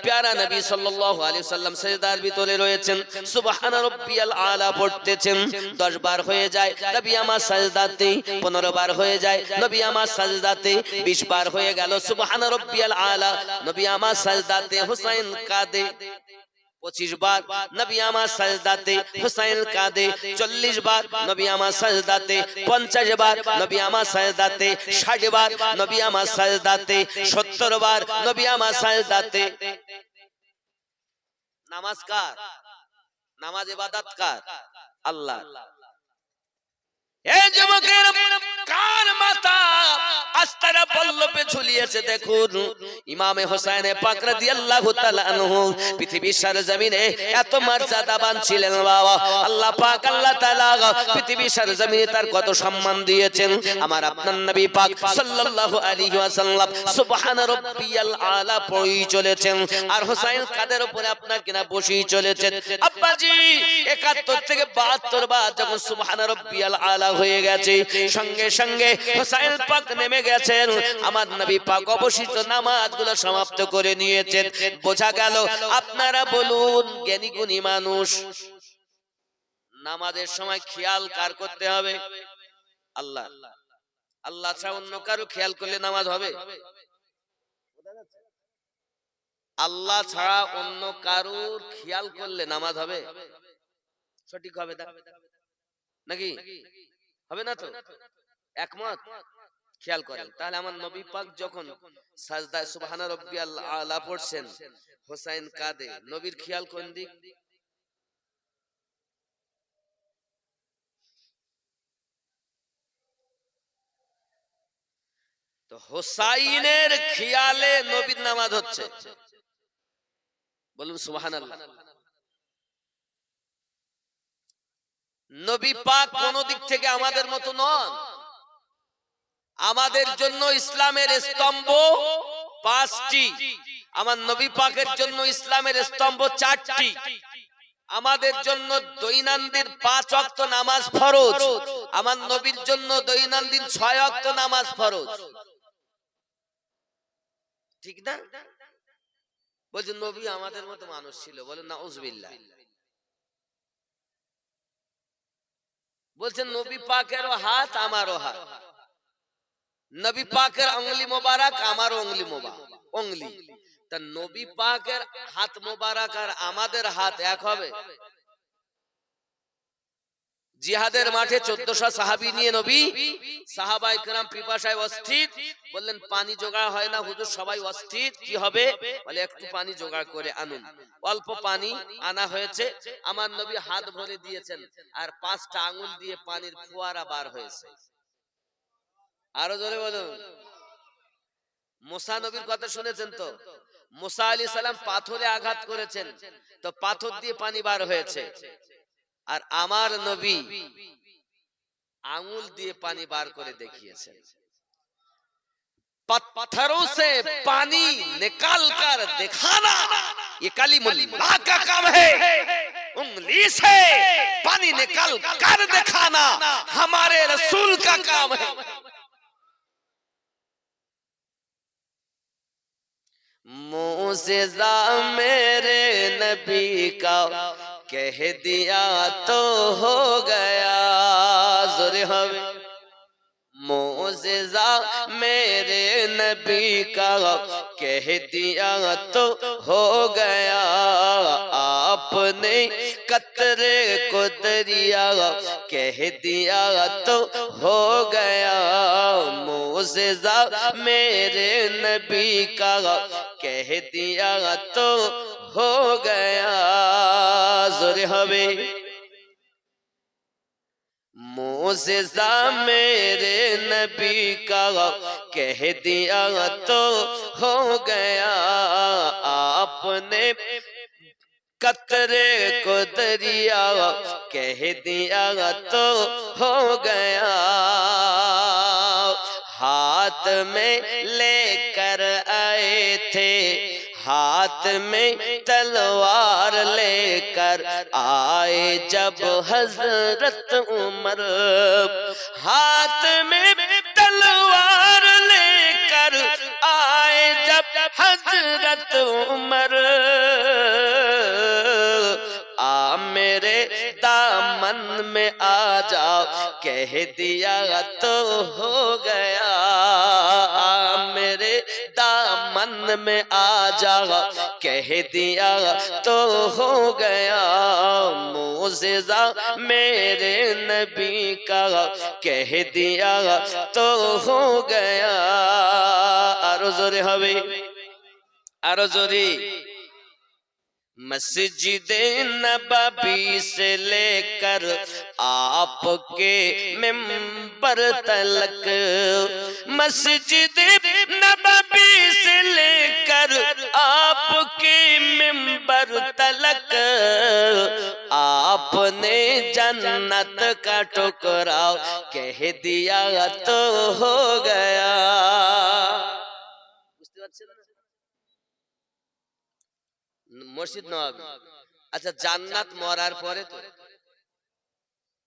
প্যারা নবী সাল্লাল্লাহু আলাইহি সাল্লাম সিজদার ভিতরে রয়েছেন, সুবহান রাব্বিয়াল আলা পড়তেছেন। 10 বার হয়ে যায় নবী আমার সাজদাতে, 15 বার হয়ে যায় নবী আমার সাজদাতে, 20 বার হয়ে গেল সুবহান রাব্বিয়াল আলা, নবী আমার সাজদাতে হুসাইন কাঁদে। 25 বার নবী আমার সাজদাতে হুসাইন কাঁদে। 40 বার নবী আমার সাজদাতে। 50 বার নবী আমার সাজদাতে। 60 বার নবী আমার সাজদাতে। 70 বার নবী আমার সাজদাতে। নামাজ কার? নামাজ ইবাদত কার? আল্লাহ। এই যুবকের কার মাথা আস্তারা পল্লবে ঝুলিয়েছে দেখুন। ইমামে হোসেন পাক রাদিয়াল্লাহু তাআলা আনহু পৃথিবীর সরজমিনে এত মর্যাদাবান ছিলেন বাবা। আল্লাহ পাক আল্লাহ তাআলা পৃথিবীর সরজমিনে তার কত সম্মান দিয়েছেন। আমার আপনার নবী পাক সাল্লাল্লাহু আলাইহি ওয়াসাল্লাম সুবহান রাব্বিয়াল আলা পড়ি চলেছেন, আর হোসেন কাদের উপরে আপনার কিনা বসেই চলেছেন। আব্বাজি 71 থেকে 72 বার যখন সুবহান রাব্বিয়াল আলা হয়ে গেছে, সঙ্গে সঙ্গে হোসেন পাক নেমে গেছেন। আমার নবী পাক অবশিষ্ট নামাজগুলো সমাপ্ত করে নিয়েছেন। বোঝা গেল, আপনারা বলুন জ্ঞানী গুণী মানুষ, নামাজের সময় খেয়াল কার করতে হবে? আল্লাহ। আল্লাহ ছাড়া অন্য কারো খেয়াল করলে নামাজ হবে? আল্লাহ ছাড়া অন্য কারোর খেয়াল করলে নামাজ হবে? সঠিক হবে নাকি? হবে না তো? একমত? খেয়াল করেন তাহলে, আমার নবী পাক যখন সাজদায় সুবহান রাব্বিয়াল আলা পড়ছেন, হোসেন কাঁদে, নবীর খেয়াল কোন দিক? তো হোসাইনের খেয়ালে নবীর নামাজ হচ্ছে। বলুন সুবহানাল্লাহ। নবী পাক কোন দিক থেকে আমাদের মতো নন। আমাদের জন্য ইসলামের স্তম্ভ 5টি, আমার নবী পাকের জন্য ইসলামের স্তম্ভ 4টি। আমাদের জন্য দৈনন্দিন 5 ওয়াক্ত নামাজ ফরজ, আমার নবীর জন্য দৈনন্দিন 6 ওয়াক্ত নামাজ ফরজ, ঠিক না? বলছেন নবী আমাদের মতো মানুষ ছিল, বলেন নাউজুবিল্লাহ। বলছেন নবী পাকেরও হাত আমারও হাত, নবী পাকের আঙ্গুলি মোবারক আমারও আঙ্গুলি মোবারক আঙ্গুলি, তা নবী পাকের হাত মোবারক আর আমাদের হাত এক হবে? জিহাদের মাঠে 1400 সাহাবী নিয়ে নবী, সাহাবায়ে কেরাম পিপাসায় অস্থির, বললেন পানি জোগাড় হয় না হুজুর, সবাই অস্থির, কি হবে? বলে একটু পানি জোগাড় করে আনুন। অল্প পানি আনা হয়েছে, আমার নবী হাত ভরে দিয়েছেন আর 5টা আঙ্গুল দিয়ে পানির ফোয়ারা বার হয়েছে। আরো জোরে বলুন। মুসা নবীর কথা শুনেছেন তো? মুসা আলাইহিস সালাম পাথরে আঘাত করেছেন, তো পাথর দিয়ে পানি বার হয়েছে, আর আমার নবী আঙ্গুল দিয়ে পানি বার করে দেখিয়েছেন। पत्थरों से पानी निकाल कर दिखाना ये कलीमुल्लाह का काम है, उंगली से पानी निकाल कर दिखाना हमारे रसूल का काम है। मुझिज़ा मेरे नबी का कह दिया तो हो गया, ज़ोरे हवे मुझिज़ा मेरे नबी का कह दिया तो हो गया, आपने कतरे को दरिया कह दिया तो हो गया, मुझिज़ा मेरे नबी का कह दिया तो हो गया, ज़ोरे हवे मुझिज़ा मेरे नबी का कह दिया तो हो गया, आपने कतरे को दरिया कह दिया तो हो गया, हाथ में लेकर आए थे, हाथ में तलवार लेकर आए जब हजरत उमर, हाथ में तलवार लेकर आए जब हजरत उमर, आ मेरे दामन में आ जाओ कह दिया तो हो गया, आ मेरे दामन में आ जाओ कह दिया तो हो गया, मुझिज़ा मेरे नबी का कह दिया तो हो गया, आरो जोरे हवे आरो जोरे। मस्जिद नबवी से लेकर आपके मिंबर तलक, मस्जिद नबवी से लेकर आपके मिंबर तलक, आपने जन्नत का टुकड़ा कह दिया तो हो गया। মসজিদ নববী, আচ্ছা জান্নাত মরার পরে তো,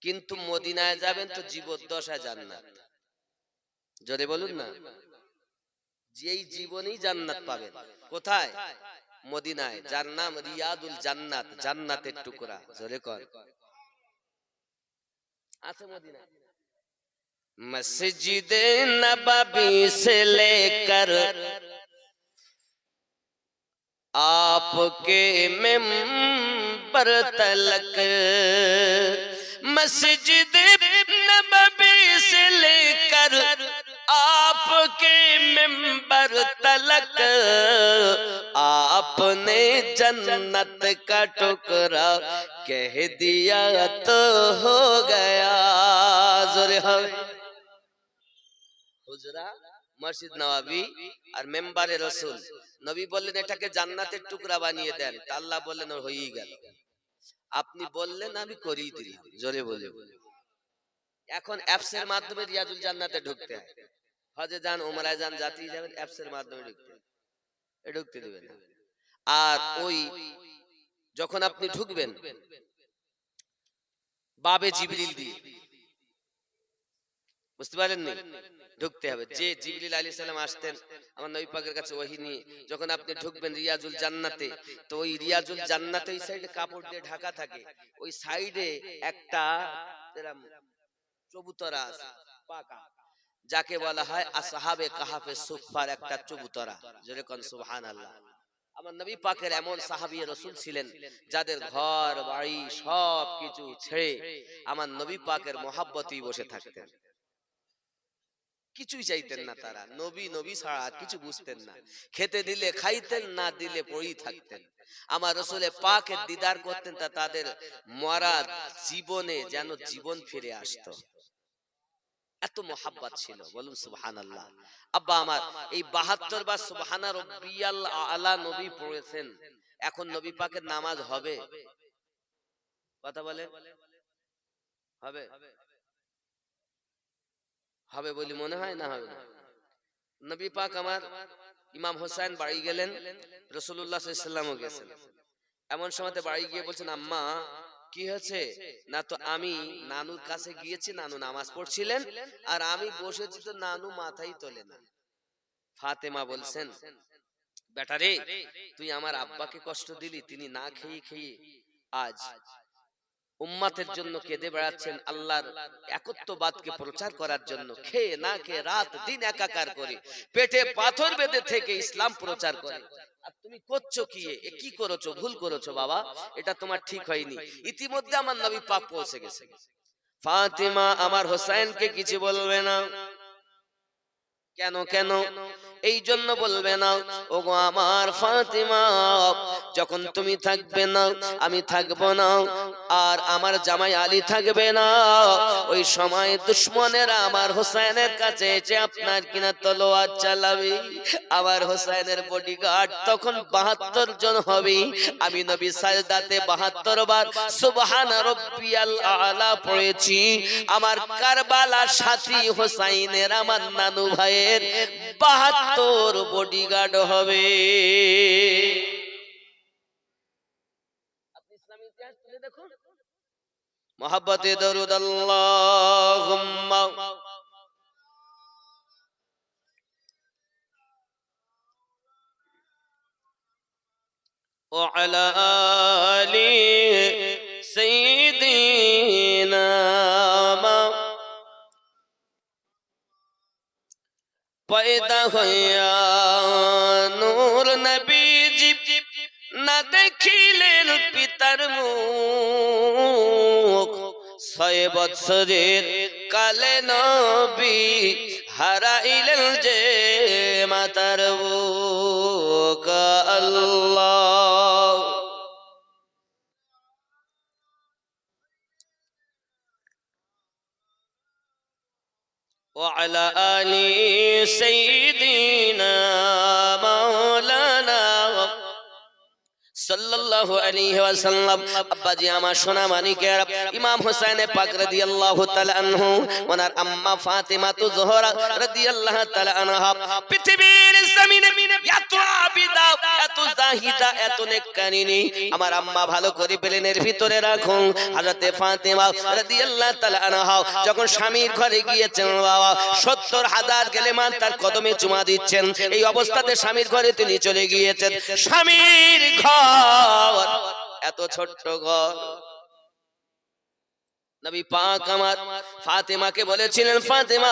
কিন্তু মদিনায় যাবেন তো জীবদ্দশায় জান্নাত, জোরে বলুন না, যেই জীবনেই জান্নাত পাবেন। কোথায়? মদিনায়, যার নাম রিয়াদুল জান্নাত, জান্নাতের টুকরা, জোরে কর আছে মদিনায়। মসজিদে নববী से लेकर आपके मिंबर तलक, मस्जिद नबवी से लेकर आपके मिंबर तलक, आपने जन्नत का टुकड़ा कह दिया तो हो गया, जोरे हवे হুজরা মসজিদ নববী আর মেম্বারে রাসূল। নবী বললেন এটাকে জান্নাতের টুকরা বানিয়ে দেন, আল্লাহ বললেন ওর হয়েই গেল। আপনি বললেন আমি করেই দিলাম, জোরে বলে। এখন অ্যাপসের মাধ্যমে রিয়াদুল জান্নাতে ঢুকতে হয়, হজে যান উমরায় যান জাতি যাবেন অ্যাপসের মাধ্যমে ঢুকতে দিবে না। আর ওই যখন আপনি ঢুকবেন বাবে জিবরিল দিয়ে, বুঝতে পারেননি, ঢুকতে হবে। যে জিবরিল আলাইহিস সালাম আসতেন আমার নবী পাকের কাছে ওহী নিয়ে, যখন আপনি ঢুকবেন রিয়াজুল জান্নাতে, তো ওই রিয়াজুল জান্নাতে ওই সাইডে কাপড় দিয়ে ঢাকা থাকে, ওই সাইডে একটা এরকম চবুতরা আছে পাকা, যাকে বলা হয় আসহাবে কাহাফে সুফার একটা চবুতরা। জোরে কোন সুবহানাল্লাহ। আমার নবী পাকের এমন সাহাবী রাসূল ছিলেন যাদের ঘর বাড়ি সবকিছু ছেড়ে আমার নবী পাকের মহব্বতেই বসে থাকতেন, কিছুই চাইতেন না তারা, নবী নবী ছাড়া আর কিছু বুঝতেন না। খেতে দিলে খাইতেন, না দিলে পড়েই থাকতেন। আমার রাসূলে পাকের দিদার করতেন, তা তাদের মরা জীবনে যেন জীবন ফিরে আসতো, এত মোহাব্বত ছিল। বলুন সুবহানাল্লাহ। আব্বা আমার এই 72 বার সুবহানা রাব্বিয়াল আলা নবী পড়েছেন। এখন নবী পাকের নামাজ হবে? কথা বলে হবে? হবে বলি মনে হয় না হবে? নবী পাক আমার ইমাম হোসেন বাড়ি গেলেন, রাসূলুল্লাহ সাল্লাল্লাহু আলাইহি ওয়াসাল্লামও গেছেন। এমন সময়তে বাড়ি গিয়ে বলছেন, আম্মা কি হয়েছে? না তো আমি নানুর কাছে গিয়েছি, নানু নামাজ পড়ছিলেন আর আমি বসেছি, তো নানু মাথাই তোলে না। ফাতেমা বলছেন, বেটা রে, তুই আমার আব্বাকে কষ্ট দিলি, তিনি না খেয়ে খেয়ে আজ উম্মতের জন্য কেঁদে বেড়াচ্ছেন, আল্লাহর একত্ববাদকে প্রচার করার জন্য খেয়ে না খেয়ে রাত দিন একাকার করে পেটে পাথর বেঁধে থেকে ইসলাম প্রচার করে, আর তুমি করছো কি? কি করেছো? ভুল করেছো বাবা, এটা তোমার ঠিক হয়নি। ইতিমধ্যে আমার নবী পাক পৌঁছে গেছে। ফাতিমা আমার হোসেনকে কিছু বলবে না। কেন কেন? এই জন্য বলবে না, ওগো আমার ফাতিমা, যখন তুমি থাকবে না আমি থাকবো না, আর আমার জামাই আলী থাকবে না, ওই সময় দুশমনেরা আমার হোসেনের কাছে এসে আপনার কিনা তলোয়ার চালাবে। আমার হোসেনের বডিগার্ড তখন 72 জন হবে। আমি নবী সাজদাতে 72 বার সুবহানা রাব্বিয়াল আলা পড়েছি। আমার কারবালার সাথী হোসাইনের আমার নানু ভাইয়ের 72 বডিগার্ড হবে। আপনি ইসলামী ইতিহাস তুলে দেখুন। মুহাব্বতে দরুদ আল্লাহুম্মা ওয়া আলা আলি সাইয়্যিদিনা पैदा होया नूर नबीजी ना देखिलेन पितार मुख 6 বছরের কালে নবী হারাইলেন যে মাতার বুক। আল্লাহ وعلى آل سيدنا مولانا সাল্লাল্লাহু আলাইহি ওয়াসাল্লাম। আব্বাজি আমার সোনা মানিকেরা, ইমাম হোসেন পাক রাদিয়াল্লাহু তাআলা আনহু, ওনার আম্মা ফাতিমা জোহরা রাদিয়াল্লাহু তাআলা আনহা পৃথিবীর জমিনে এত আবিদা, এত জাহিদা, এত নেককারিনী। আমার আম্মা ভালো করে প্লেনের ভিতরে রাখুন। হযরতে ফাতিমা রাদিয়াল্লাহু তাআলা আনহা যখন স্বামীর ঘরে গিয়েছেন, বাবা 70,000 কালেমা তার কদমে চুমা দিচ্ছেন। এই অবস্থাতে স্বামীর ঘরে তিনি চলে গিয়েছেন। স্বামীর ঘর এত ছোট্ট ঘর। নবী পাক আমার ফাতেমাকে বলেছিলেন, ফাতেমা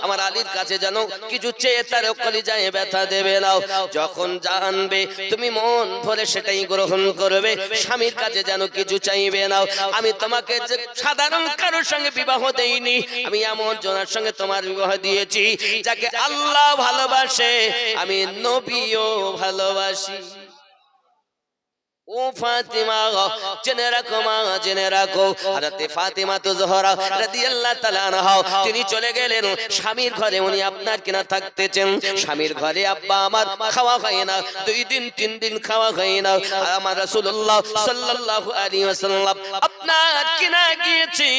আমার আলীর কাছে জানো কিছু চেয়ে তার কলিজায় ব্যথা দেবে না, যখন জানবে তুমি মন ভরে সেটাই গ্রহণ করবে, স্বামীর কাছে জানো কিছু চাইবে না। আমি তোমাকে সাধারণ কারোর সঙ্গে বিবাহ দেইনি, আমি এমন জনের সঙ্গে তোমার বিবাহ দিয়েছি যাকে আল্লাহ ভালোবাসে, আমি নবীও ভালোবাসি। ও ফাতিমা জেনে রাখো, মা জেনে রাখো, হযরতে ফাতিমা জোহরা রাদিয়াল্লাহু তাআলা আনহা তিনি চলে গেলেন স্বামীর ঘরে। উনি আপনার কিনা থাকতেছেন স্বামীর ঘরে। আব্বা আমার খাওয়া হয় না, 2 দিন 3 দিন খাওয়া হয় না। আমার রাসূলুল্লাহ সাল্লাল্লাহু আলাইহি ওয়াসাল্লাম আপনার কিনা গিয়েছি।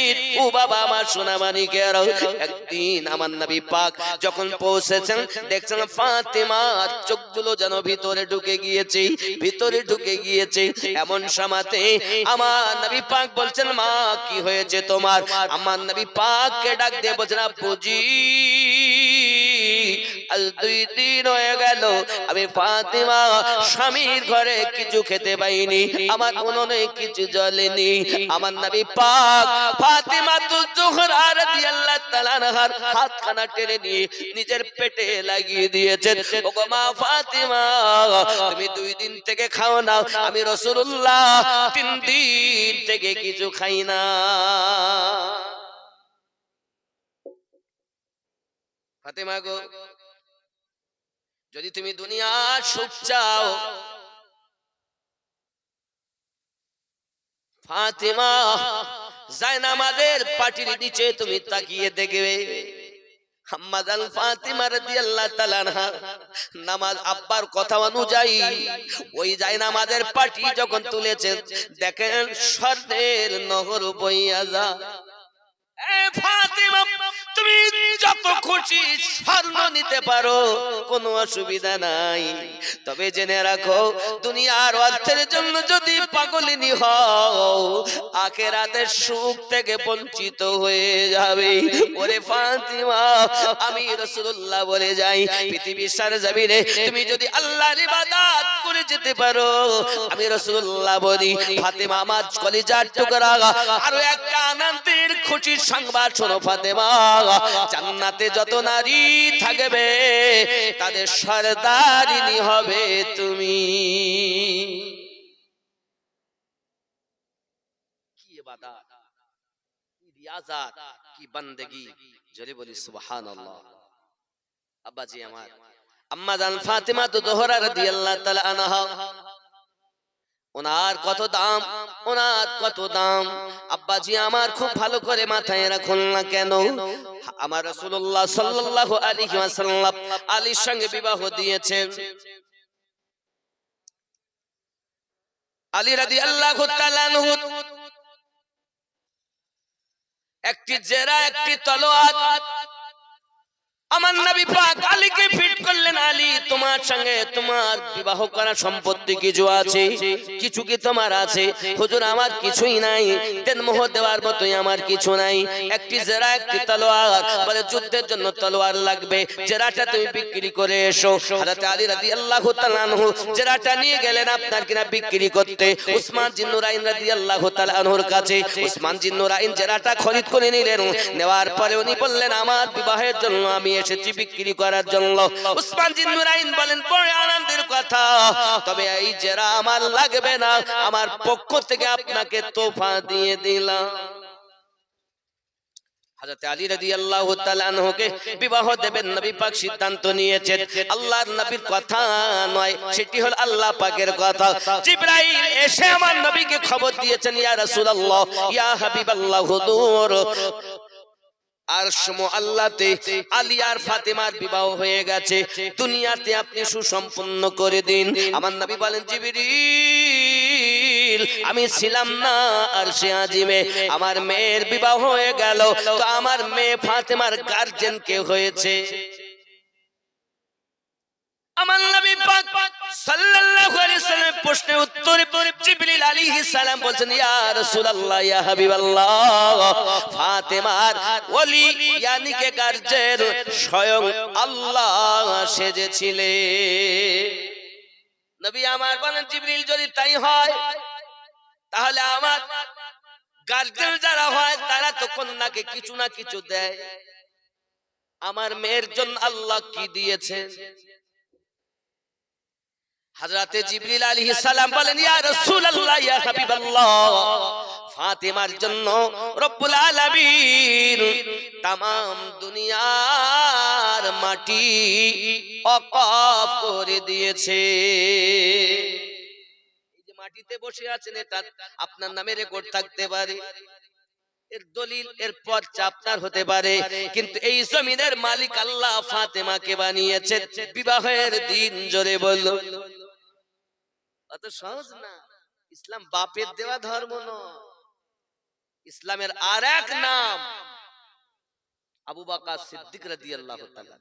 ও বাবা আমার সোনা মানিকের, একদিন আমার নবী পাক যখন পৌঁছেছেন দেখছেন ফাতিমার চোখগুলো যেন ভিতরে ঢুকে গিয়েছে, ভিতরে ঢুকে গিয়েছে। দিয়েছে। এমন সময়তে আমার নবী পাক বলছেন, মা কি হয়েছে তোমার? আমার নবী পাককে ডাক দিয়ে বলছেন, আব্বুজি আজ 2 দিন হয়ে গেল আমি ফাতেমা স্বামীর ঘরে কিছু খেতে পাইনি, আমার উনুনে কিছু জ্বলেনি। আমার নবী পাক ফাতেমা জোহরা রাদিয়াল্লাহু তাআলা আনহার হাতখানা টেনে নিয়ে নিজের পেটে লাগিয়ে দিয়েছেন। ওগো মা ফাতেমা, তুমি 2 দিন থেকে খাও না, আমি রাসূলুল্লাহ 3 দিন থেকে কিছু খাই না। ফাতেমা গো, যদি তুমি দুনিয়ার সুখ চাও, ফাতেমা জায়নামাজের পাটির নিচে তুমি তাকিয়ে দেখবে, আম্মা জান ফাতেমা রাদিয়াল্লাহু তাআলা আনহা নামাজ আব্বার কথা অনুযায়ী ওই জায়নামাজের পাটি যখন তুলেছে, দেখেন স্বর্ণের নহর বইয়া যায়। ফাতেমা, তুমি যত খুশি স্বর্ণ নিতে পারো, কোনো অসুবিধা নাই, তবে জেনে রাখো দুনিয়ার অর্থের জন্য যদি পাগলিনী হও, আখিরাতের সুখ থেকে বঞ্চিত হয়ে যাবে। ওরে ফাতেমা, আমি রাসূলুল্লাহ বলে যাই, পৃথিবীর সরজমিনে তুমি যদি আল্লাহর ইবাদত করে যেতে পারো, আমি রাসূলুল্লাহ বলি, ফাতেমা আমার কলিজার টুকরা, আরো একটা আনন্দের খুশির সংবাদ শোনো ফাতেমা, জান্নাতে যত নারী থাকবে তাদের সরদারিনী হবে তুমি। কি ইবাদত, কি রিয়াজাত, কি বান্দেগি, জোরে বলি সুবহানাল্লাহ। আব্বাজি আমার, আম্মা জান ফাতেমা জোহরা রাদিয়াল্লাহু তাআলা আনহা, ওনার কত দাম, ওনার কত দাম। আব্বাজি আমার খুব ভালো করে মাথায় রাখুন না কেন, আমার রাসূলুল্লাহ সাল্লাল্লাহু আলাইহি ওয়াসাল্লাম আলীর সঙ্গে বিবাহ দিয়েছেন। আলী রাদিয়াল্লাহু তাআলা আনহু একটি জেরা, একটি তলোয়ার আমার নবী পাক আলীকে ফিট করলেন। আলী, তোমার সঙ্গে তোমার বিবাহ করা সম্পত্তি কিছু আছে, কিছু কি তোমার আছে? হুজুর আমার কিছুই নাই, দেনমোহ দেওয়ার মতোই আমার কিছু নাই, একটি জেরা, একটি তলোয়ার। বলে যুদ্ধের জন্য তলোয়ার লাগবে, জেরাটা তুমি বিক্রি করে এসো। হযরত আলী রাদিয়াল্লাহু তাআলা আনহু জেরাটা নিয়ে গেলেন আপনার কিনা বিক্রি করতে উসমান জিন নুরাইন রাদিয়াল্লাহু তাআলা আনহুর কাছে। উসমান জিন নুরাইন জেরাটা খরিদ করে নিলেন। নেওয়ার পরে উনি বললেন, আমার বিবাহের জন্য আমি এসেছি বিক্রি করার জন্য। উসমান জিন নুরাইন বলেন, বড় আনন্দের কথা, তবে এই জেরা আমার লাগবে না, আমার পক্ষ থেকে আপনাকে তোফা দিয়ে দিলাম। হযরত আলী রাদিয়াল্লাহু তাআলা আনহুকে বিবাহ দেবেন নবী পাক সিদ্ধান্ত নিয়েছেন। আল্লাহর নবীর কথা নয়, সেটি হলো আল্লাহ পাকের কথা। জিবরাইল এসে আমার নবীকে খবর দিয়েছেন, ইয়া রাসূলুল্লাহ, ইয়া হাবিবাল্লাহ, হুজুর আরশ মুআল্লাতে আলী আর ফাতেমার বিবাহ হয়ে গেছে, দুনিয়াতে আপনি সুসম্পন্ন করে দিন। আমার নবী বলেন, জিবরিল, আমি ছিলাম না আরশে আজিমে, আমার মেয়ের বিবাহ হয়ে গেল, তো আমার মেয়ে ফাতেমার গার্জিয়ান কে হয়েছে? আমার নবী পাক সাল্লাল্লাহু আলাইহি সাল্লাম প্রশ্নের উত্তরে জিবরিল আলাইহিস সালাম বলেন, ইয়া রাসূলুল্লাহ, ইয়া হাবিবাল্লাহ, ফাতেমার ওলি ইয়ানি কে গার্জিয়ান স্বয়ং আল্লাহ সেজেছিলেন। নবী আমার বলেন, জিবরিল যদি তাই হয়, তাহলে আমার গার্জিয়ান যারা হয় তারা তো কন্যাকে কিছু না কিছু দেয়, আমার মেয়ের জন্য আল্লাহ কি দিয়েছেন? হযরতে জিবরিল আলাইহিস সালাম বলেন, ইয়া রাসূলুল্লাহ, ইয়া হাবিবাল্লাহ, ফাতেমার জন্য রব্বুল আলামিন तमाम দুনিয়ার মাটি ওয়াকফ করে দিয়েছে। এই যে মাটিতে বসে আছেন, এটা আপনার নামে রেকর্ড থাকতে পারে, এর দলিল, এর পর্চা আপনার হতে পারে, কিন্তু এই জমিনের মালিক আল্লাহ ফাতেমাকে বানিয়েছেন বিবাহের দিন। জোরে বলো, অত সহজ না। ইসলাম বাপের দেওয়া ধর্ম নয়, ইসলামের আরেক নাম আবু বকর সিদ্দিক রাদিয়াল্লাহু তাআলা।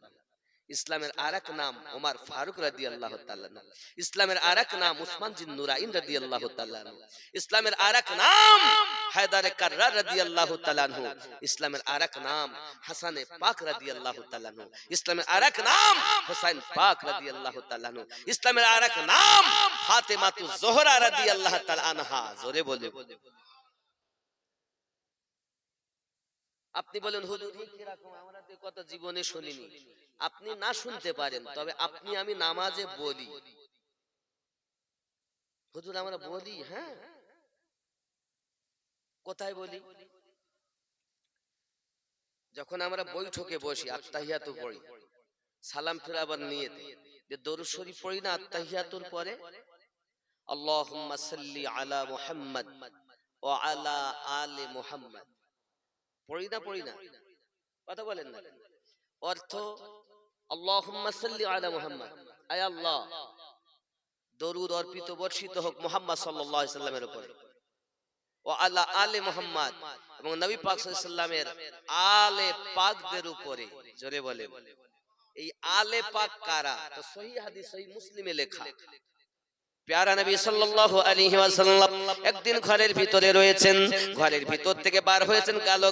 ইসলামের আরেক নাম ওমর ফারুক রাদিয়াল্লাহু তাআলা আনহু, ইসলামের আরেক নাম উসমান জিন নুরাইন রাদিয়াল্লাহু তাআলা আনহু, ইসলামের আরেক নাম হায়দারে কাররার রাদিয়াল্লাহু তাআলা আনহু, ইসলামের আরেক নাম হাসানে পাক রাদিয়াল্লাহু তাআলা আনহু, ইসলামের আরেক নাম হুসাইন পাক রাদিয়াল্লাহু তাআলা আনহু, ইসলামের আরেক নাম ফাতেমাতু জোহরা রাদিয়াল্লাহু তাআলা আনহা। জোরে বলে। আপনি বলেন হুজুর কি রকম, আমরা তো কথা জীবনে শুনিনি। আপনি না শুনতে পারেন, তবে আপনি আমি নামাজে বলি হুজুর আমরা বলি। হ্যাঁ, কোথায় বলি? যখন আমরা বৈঠকে বসি আত্তাহিয়াতু পড়ি, সালাম ফিরাবার নিয়তে যে দরুদ শরীফ পড়ি না আত্তাহিয়াতুর পরে, আল্লাহুম্মা সাল্লি আলা মুহাম্মাদ ওয়া আলা আলি মুহাম্মাদ, পড়ি না? কথা বলেন না। অর্থ আল্লাহুম্মা সাল্লি আলা মুহাম্মাদ, আয় আল্লাহ দরুদ অর্পিত বর্ষিত হোক মুহাম্মদ সাল্লাল্লাহু আলাইহি সাল্লামের উপরে, ও আলা আলে মুহাম্মদ, এবং নবী পাক সাল্লাল্লাহু আলাইহি সাল্লামের আলে পাকদের উপরে। জোরে বলে। এই আলে পাক কারা? তো সহিহ হাদিস সহিহ মুসলিমে লেখা, প্যারা নবী সাল্লাল্লাহু আলাইহি ওয়াসাল্লাম একদিন ঘরের ভিতরে রয়েছেন, ঘরের ভিতর থেকে বার হয়েছেন, কালো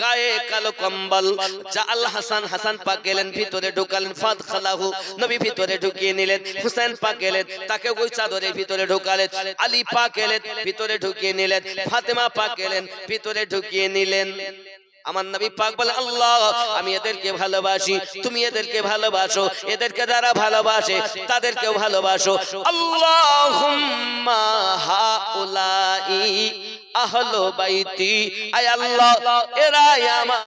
গায়ে কালো কম্বল, জাল হাসান পাক গেলেন ভিতরে ঢুকালেন, ফাদখালাহু নবী ভিতরে ঢুকিয়ে নিলেন, হুসাইন পাক গেলেন তাকে ওই চাদরের ভিতরে ঢুকালেন, আলী পাক গেলেন ভিতরে ঢুকিয়ে নিলেন, ফাতেমা পাক গেলেন ভিতরে ঢুকিয়ে নিলেন। আমার নবী পাক বলে, আল্লাহ আমি এদেরকে ভালোবাসি, তুমি এদেরকে ভালোবাসো, এদেরকে যারা ভালোবাসে তাদেরকেও ভালোবাসো। আল্লাহুম্মা হাউলাই আহলু বাইতি, আয় আল্লাহ এরাই আমার